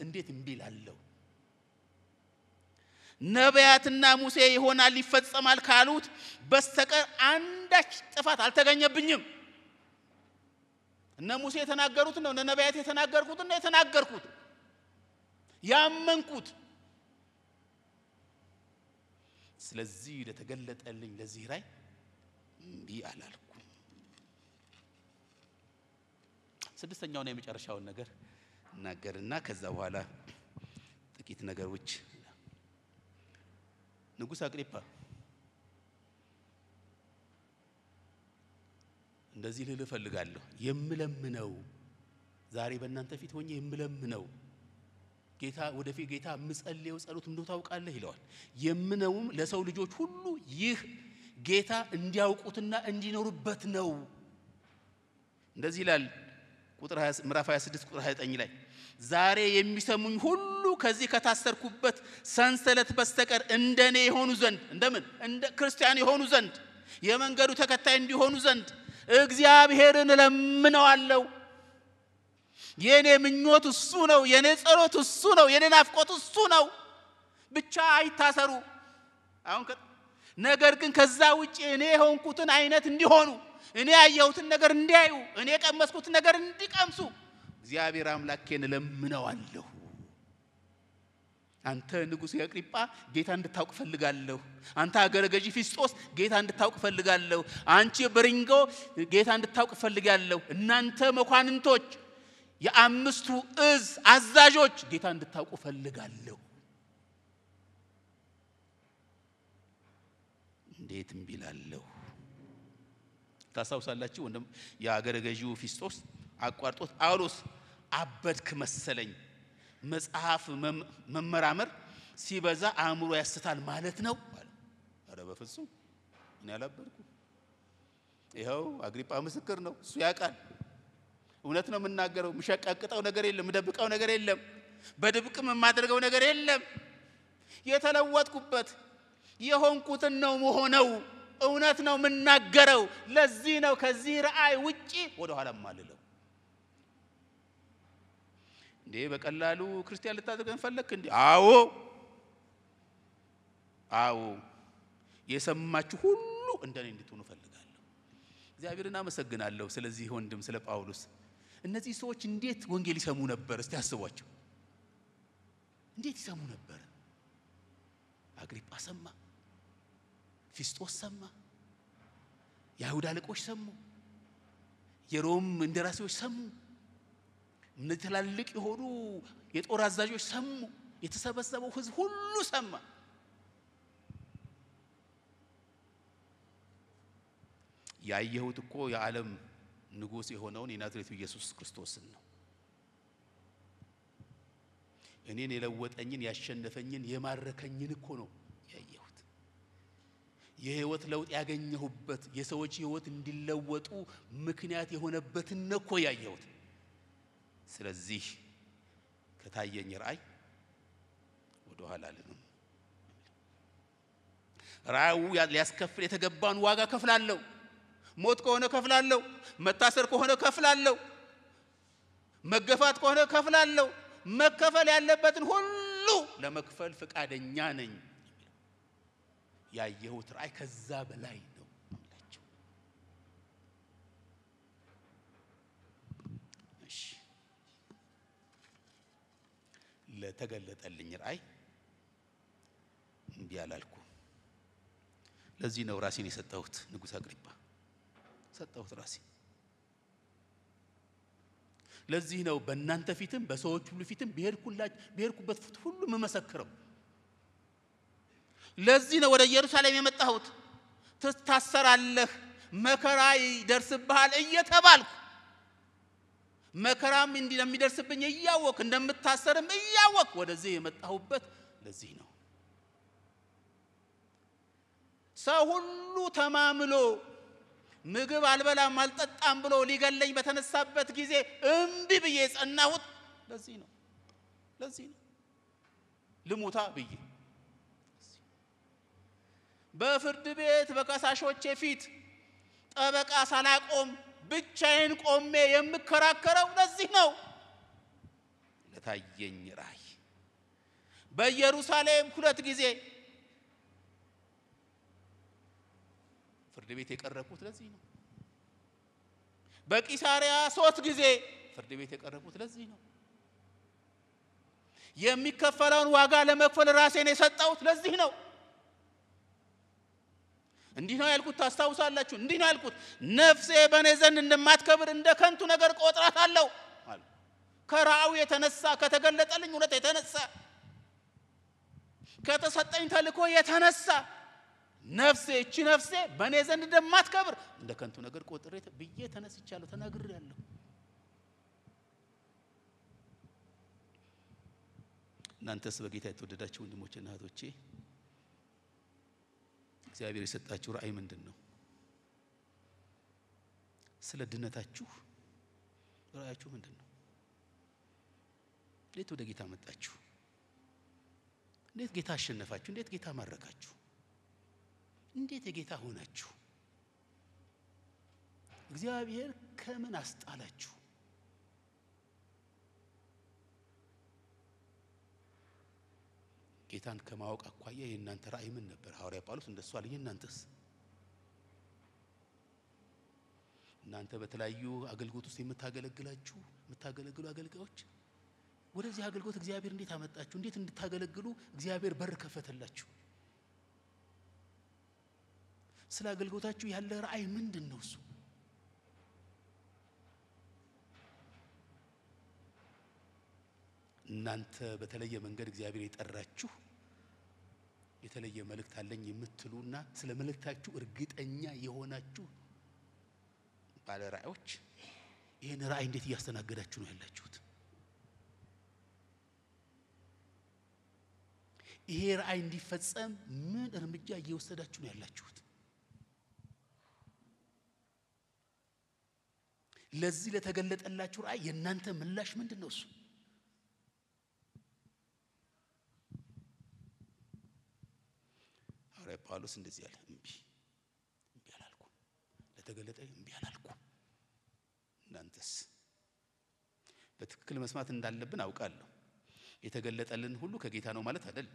እንዴት እምቢ እላለሁ? ነቢያትና ሙሴ ይሆናል ይፈጸማል ካሉት በስተቀር አንዳች ጥፋት አልተገኘብኝም። እነ ሙሴ የተናገሩት ነው፣ እነ ነቢያት የተናገሩት ነው የተናገርኩት ያመንኩት። ስለዚህ ለተገለጠልኝ ለዚህ ራእይ እምቢ አላልኩም። ስድስተኛውና የመጨረሻውን ነገር እናገርና ከዛ በኋላ ጥቂት ነገሮች ንጉሥ አግሪጳ እንደዚህ ልል እፈልጋለሁ። የምለምነው ዛሬ በእናንተ ፊት ሆኜ የምለምነው ጌታ ወደፊት ጌታ ምጸልየው ጸሎት እንደው ታውቃለህ ይለዋል። የምነውም ለሰው ልጆች ሁሉ ይህ ጌታ እንዲያውቁትና እንዲኖሩበት ነው። እንደዚህ ይላል ቁጥር 20 ምዕራፍ 26 ቁጥር 29 ላይ ዛሬ የሚሰሙኝ ሁሉ ከዚህ ከታሰርኩበት ሰንሰለት በስተቀር እንደኔ የሆኑ ዘንድ እንደምን እንደ ክርስቲያን የሆኑ ዘንድ የመንገዱ ተከታይ እንዲሆኑ ዘንድ እግዚአብሔርን እለምነዋለሁ። የኔ ምኞት እሱ ነው፣ የኔ ጸሎት እሱ ነው፣ የኔ ናፍቆት እሱ ነው። ብቻ አይታሰሩ። አሁን ነገር ግን ከዛ ውጪ እኔ የሆንኩትን አይነት እንዲሆኑ፣ እኔ ያየሁትን ነገር እንዲያዩ፣ እኔ የቀመስኩትን ነገር እንዲቀምሱ እግዚአብሔር አምላኬን እለምነዋለሁ። አንተ ንጉሥ አግሪጳ ጌታ እንድታውቅ ፈልጋለሁ። አንተ አገረ ገዢ ፊስጦስ ጌታ እንድታውቅ ፈልጋለሁ። አንቺ በሪንጎ ጌታ እንድታውቅ ፈልጋለሁ። እናንተ መኳንንቶች የአምስቱ እዝ አዛዦች ጌታ እንድታውቁ ፈልጋለሁ። እንዴት እምቢ እላለሁ? ታሳውሳላችሁ ወንድም የአገረ ገዢው ፊስጦስ አቋርጦት ጳውሎስ አበድክ መሰለኝ፣ መጽሐፍ መመራመር ሲበዛ አእምሮ ያስታል ማለት ነው አለ። ኧረ በፍጹም እኔ አላበድኩም። ይኸው አግሪጳ ምስክር ነው፣ እሱ ያውቃል። እውነት ነው የምናገረው። ምሸቀቅጠው ነገር የለም፣ ምደብቀው ነገር የለም፣ በድብቅም የማደርገው ነገር የለም። የተለወጥኩበት የሆንኩትን ነው መሆነው። እውነት ነው የምናገረው። ለዚህ ነው ከዚህ ራእይ ውጪ ወደ ኋላ ማልለው። እንዴ በቀላሉ ክርስቲያን ልታደርገን ፈለክ እንዴ? አዎ የሰማችሁ ሁሉ እንደኔ እንድትሆኑ ፈልጋለሁ። እግዚአብሔርን አመሰግናለሁ ስለዚህ ወንድም ስለ ጳውሎስ። እነዚህ ሰዎች እንዴት ወንጌል ይሰሙ ነበር? እስቲ አስቧቸው። እንዴት ይሰሙ ነበር? አግሪጳ ሰማ፣ ፊስጦስ ሰማ፣ የአይሁድ አለቆች ሰሙ፣ የሮም እንደራሴዎች ሰሙ፣ እነዚህ ትላልቅ የሆኑ የጦር አዛዦች ሰሙ፣ የተሰበሰበው ሕዝብ ሁሉ ሰማ። ያየሁት እኮ የዓለም ንጉሥ የሆነውን የናዝሬቱ ኢየሱስ ክርስቶስን ነው። እኔን የለወጠኝን ያሸነፈኝን የማረከኝን እኮ ነው ያየሁት። የህይወት ለውጥ ያገኘሁበት የሰዎች ህይወት እንዲለወጡ ምክንያት የሆነበትን ነው እኮ ያየሁት። ስለዚህ ከታየኝ ራእይ ወደ ኋላ አልልም። ራእዩ ሊያስከፍል የተገባን ዋጋ ከፍላለሁ። ሞት ከሆነ ከፍላለሁ፣ መታሰር ከሆነ ከፍላለሁ፣ መገፋት ከሆነ ከፍላለሁ፣ መከፈል ያለበትን ሁሉ ለመክፈል ፈቃደኛ ነኝ። ያየሁት ራእይ ከዛ በላይ ነው አላቸው። እሺ ለተገለጠልኝ ራእይ እንዲህ አላልኩም። ለዚህ ነው ራሴን የሰጠሁት። ንጉሥ አግሪጳ ሰጠሁት ራሴን። ለዚህ ነው በእናንተ ፊትም በሰዎች ሁሉ ፊትም በሄድኩበት ሁሉ መመስከረው። ለዚህ ነው ወደ ኢየሩሳሌም የመጣሁት። ትታሰራለህ፣ መከራ ይደርስብሃል እየተባልኩ መከራም እንዲህ እንደሚደርስብኝ እያወቅ እንደምታሰርም እያወቅ ወደዚህ የመጣሁበት ለዚህ ነው። ሰው ሁሉ ተማምሎ ምግብ አልበላም አልጠጣም ብሎ ሊገለኝ በተነሳበት ጊዜ እምቢ ብዬ ጸናሁት ለዚህ ነው። ለዚህ ነው ልሙታ ብዬ በፍርድ ቤት በከሳሾቼ ፊት ጠበቃ ሳላቆም ብቻዬን ቆሜ የምከራከረው ለዚህ ነው። ለታየኝ ራእይ በኢየሩሳሌም 2 ጊዜ ፍርድ ቤት የቀረብኩት ለዚህ ነው። በቂሳሪያ 3 ጊዜ ፍርድ ቤት የቀረብኩት ለዚህ ነው። የሚከፈለውን ዋጋ ለመክፈል ራሴን የሰጠሁት ለዚህ ነው። እንዲህ ነው ያልኩት ታስታውሳላችሁ። እንዲህ ነው ያልኩት ነፍሴ በእኔ ዘንድ እንደማትከብር እንደ ከንቱ ነገር ቆጥራታለሁ አለ። ከራእዩ የተነሳ ከተገለጠልኝ እውነት የተነሳ ከተሰጠኝ ተልእኮ የተነሳ ነፍሴ እቺ ነፍሴ በእኔ ዘንድ እንደማትከብር እንደ ከንቱ ነገር ቆጥሬ ብዬ ተነስቻለሁ፣ ተናግሬያለሁ። እናንተስ በጌታ የተወደዳችሁ ወንድሞችና እህቶቼ እግዚአብሔር የሰጣችሁ ራእይ ምንድነው? ስለ ድነታችሁ ራእያችሁ ምንድነው? እንዴት ወደ ጌታ መጣችሁ? እንዴት ጌታ አሸነፋችሁ? እንዴት ጌታ ማረካችሁ? እንዴት የጌታ ሆናችሁ? እግዚአብሔር ከምን አስጣላችሁ? ጌታን ከማወቅ አኳያ የእናንተ ራእይ ምን ነበር? ሐዋርያ ጳውሎስ እንደሱ አለ። የእናንተስ? እናንተ በተለያዩ አገልግሎት ውስጥ የምታገለግሉ አገልጋዮች ወደዚህ አገልግሎት እግዚአብሔር እንዴት አመጣችሁ? እንዴት እንድታገለግሉ እግዚአብሔር በር ከፈተላችሁ? ስለ አገልግሎታችሁ ያለ ራእይ ምንድነው? እሱ እናንተ በተለየ መንገድ እግዚአብሔር የጠራችሁ የተለየ መልእክት አለኝ የምትሉና ስለ መልእክታችሁ እርግጠኛ የሆናችሁ ባለ ራእዮች ይሄን ራእይ እንዴት እያስተናገዳችሁ ነው ያላችሁት? ይሄ ራእይ እንዲፈጸም ምን እርምጃ እየወሰዳችሁ ነው ያላችሁት? ለዚህ ለተገለጠላችሁ ራእይ የእናንተ ምላሽ ምንድነው? እሱ ሐዋርያ ጳውሎስ እንደዚህ ያለ እምቢ አላልኩም፣ ለተገለጠ እምቢ አላልኩም። እናንተስ? በትክክል መስማት እንዳለብን አውቃለሁ። የተገለጠልን ሁሉ ከጌታ ነው ማለት አይደለም።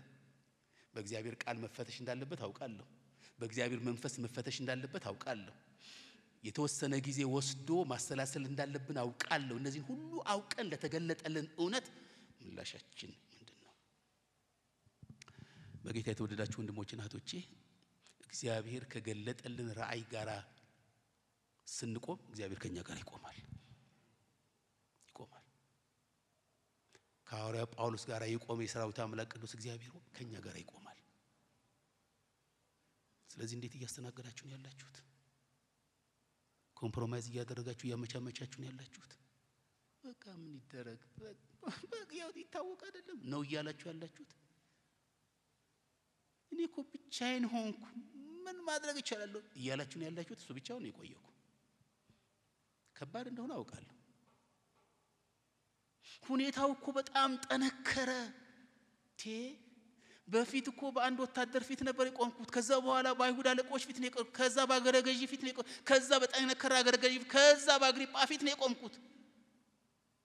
በእግዚአብሔር ቃል መፈተሽ እንዳለበት አውቃለሁ። በእግዚአብሔር መንፈስ መፈተሽ እንዳለበት አውቃለሁ። የተወሰነ ጊዜ ወስዶ ማሰላሰል እንዳለብን አውቃለሁ። እነዚህ ሁሉ አውቀን ለተገለጠልን እውነት ምላሻችን ምንድነው? በጌታ የተወደዳችሁ ወንድሞችና እህቶቼ እግዚአብሔር ከገለጠልን ራእይ ጋር ስንቆም እግዚአብሔር ከኛ ጋር ይቆማል። ከሐዋርያ ጳውሎስ ጋር የቆመ የሰራዊት አምላክ ቅዱስ እግዚአብሔር ከኛ ጋር ይቆማል። ስለዚህ እንዴት እያስተናገዳችሁ ነው ያላችሁት? ኮምፕሮማይዝ እያደረጋችሁ እያመቻመቻችሁ ነው ያላችሁት? በቃ ምን ይደረግ በቃ ያው ይታወቅ አይደለም ነው እያላችሁ ያላችሁት? እኔ እኮ ብቻዬን ሆንኩ ምን ማድረግ ይችላል እያላችሁ ነው ያላችሁት? እሱ ብቻውን የቆየው ከባድ እንደሆነ አውቃለሁ። ሁኔታው እኮ በጣም ጠነከረ። በፊት እኮ በአንድ ወታደር ፊት ነበር የቆምኩት፣ ከዛ በኋላ በአይሁድ አለቆች ፊት ነው የቆምኩት፣ ከዛ በአገረ ገዢ ፊት ነው የቆምኩት፣ ከዛ በጠነከረ አገረ ገዢ፣ ከዛ በአግሪጳ ፊት ነው የቆምኩት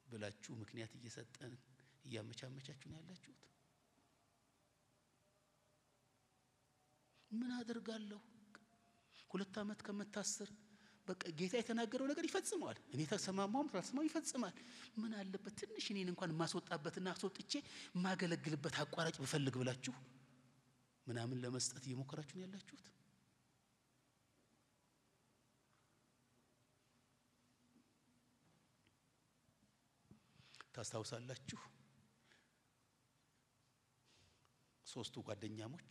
ብላችሁ ምክንያት እያመቻመቻችሁ ነው ያላችሁት። ምን አደርጋለሁ 2 ዓመት ከመታሰር በቃ ጌታ የተናገረው ነገር ይፈጽማል። እኔ ተሰማማውም ተስማማው ይፈጽማል። ምን አለበት ትንሽ እኔን እንኳን ማስወጣበትና አስወጥቼ ማገለግልበት አቋራጭ ብፈልግ ብላችሁ ምናምን ለመስጠት እየሞከራችሁ ነው ያላችሁት። ታስታውሳላችሁ 3ቱ ጓደኛሞች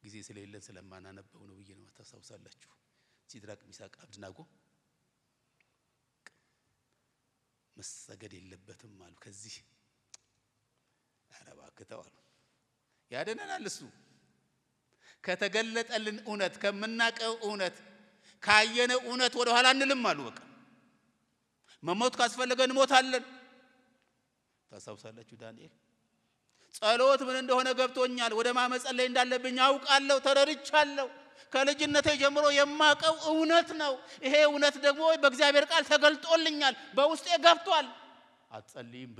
ጊዜ ስለሌለን ስለማናነበው ነው ብዬ ነው ታስታውሳላችሁ። ሲድራቅ ሚሳቅ አብድናጎ መሰገድ የለበትም አሉ። ከዚህ አረባክተው አሉ ያደነናል እሱ ከተገለጠልን እውነት ከመናቀው እውነት ካየነው እውነት ወደ ኋላ እንልም አሉ። በቃ መሞት ካስፈለገን እንሞታለን። ታስታውሳላችሁ ዳንኤል ጸሎት ምን እንደሆነ ገብቶኛል፣ ወደ ማመጸለይ እንዳለብኝ አውቃለሁ፣ ተረድቻለሁ። ከልጅነቴ ጀምሮ የማቀው እውነት ነው። ይሄ እውነት ደግሞ በእግዚአብሔር ቃል ተገልጦልኛል፣ በውስጤ ገብቷል። አትጸልይም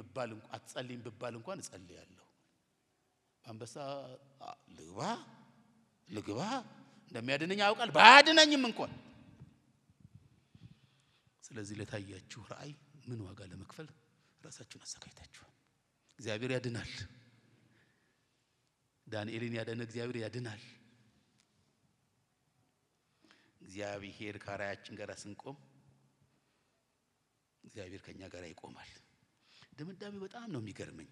ብባል እንኳን እጸልያለሁ። አንበሳ ልግባ እንደሚያድነኝ ያውቃል፣ ባያድነኝም እንኳን። ስለዚህ ለታያችሁ ራእይ ምን ዋጋ ለመክፈል ራሳችሁን አዘጋጅታችኋል። እግዚአብሔር ያድናል። ዳንኤልን ያዳነ እግዚአብሔር ያድናል። እግዚአብሔር ከራያችን ጋር ስንቆም እግዚአብሔር ከኛ ጋር ይቆማል። ድምዳሜው በጣም ነው የሚገርመኝ።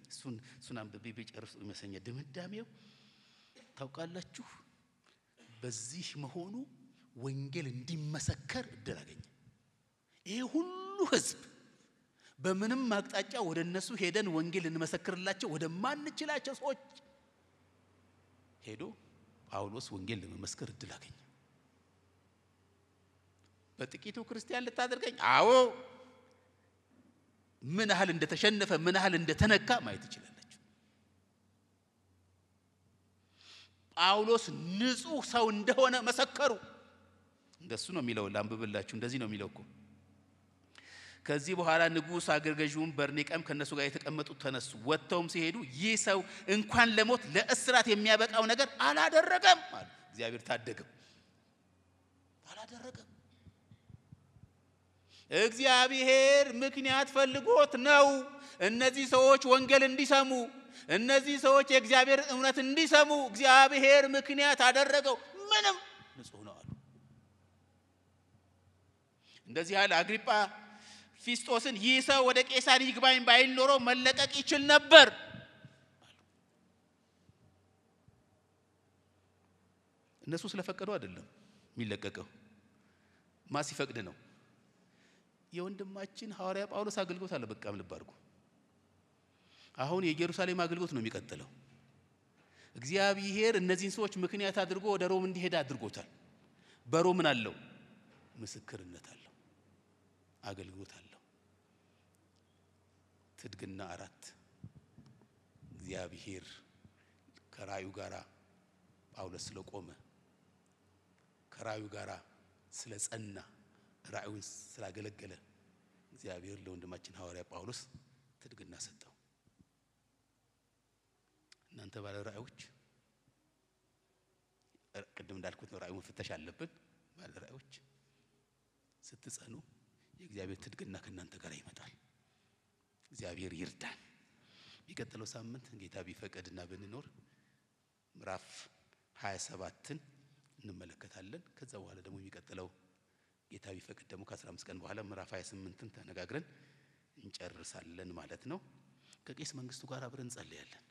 እሱን አንብቤ በጨርሶ ይመስለኛል። ድምዳሜው ታውቃላችሁ በዚህ መሆኑ ወንጌል እንዲመሰከር እድል አገኘ። ይሄ ሁሉ ህዝብ በምንም አቅጣጫ ወደ እነሱ ሄደን ወንጌል እንመሰክርላቸው ወደ ማንችላቸው ሰዎች ሄዶ ጳውሎስ ወንጌል ለመመስከር እድል አገኘ። በጥቂቱ ክርስቲያን ልታደርገኝ? አዎ። ምን ያህል እንደተሸነፈ ምን ያህል እንደተነካ ማየት ይችላልላችሁ። ጳውሎስ ንጹህ ሰው እንደሆነ መሰከሩ። እንደሱ ነው የሚለው። ላንብብላችሁ። እንደዚህ ነው የሚለው እኮ ከዚህ በኋላ ንጉስ አገርገዡም በርኒቀም ከነሱ ጋር የተቀመጡት ተነሱ። ወጥተውም ሲሄዱ ይህ ሰው እንኳን ለሞት ለእስራት የሚያበቃው ነገር አላደረገም አሉ። እግዚአብሔር ታደገው። አላደረገም። እግዚአብሔር ምክንያት ፈልጎት ነው እነዚህ ሰዎች ወንጌል እንዲሰሙ፣ እነዚህ ሰዎች የእግዚአብሔር እውነት እንዲሰሙ እግዚአብሔር ምክንያት አደረገው። ምንም ንጹህ ነው አሉ። እንደዚህ ያለ አግሪጳ ፊስጦስን ይህ ሰው ወደ ቄሳር ይግባኝ ባይል ኖሮ መለቀቅ ይችል ነበር። እነሱ ስለፈቀዱ አይደለም የሚለቀቀው፣ ማስ ይፈቅድ ነው። የወንድማችን ሐዋርያ ጳውሎስ አገልግሎት አለ። በቃም ልብ አድርጉ። አሁን የኢየሩሳሌም አገልግሎት ነው የሚቀጥለው። እግዚአብሔር እነዚህን ሰዎች ምክንያት አድርጎ ወደ ሮም እንዲሄድ አድርጎታል። በሮም ምን አለው? ምስክርነት አለው፣ አገልግሎት አለው። ትድግና 4 እግዚአብሔር ከራዩ ጋራ ጳውሎስ ስለቆመ ከራዩ ጋራ ስለጸና ራዩን ስላገለገለ እግዚአብሔር ለወንድማችን ሐዋርያ ጳውሎስ ትድግና ሰጠው። እናንተ ባለ ራእዮች ቅድም እንዳልኩት ነው፣ ራእዩን መፈተሽ አለብን። ባለ ራእዮች ስትጸኑ የእግዚአብሔር ትድግና ከእናንተ ጋር ይመጣል። እግዚአብሔር ይርዳን። የሚቀጥለው ሳምንት ጌታ ቢፈቅድና ብንኖር ምዕራፍ 27ን እንመለከታለን። ከዛ በኋላ ደግሞ የሚቀጥለው ጌታ ቢፈቅድ ደግሞ ከ15 ቀን በኋላ ምዕራፍ 28ን ተነጋግረን እንጨርሳለን ማለት ነው። ከቄስ መንግስቱ ጋር አብረን እንጸልያለን።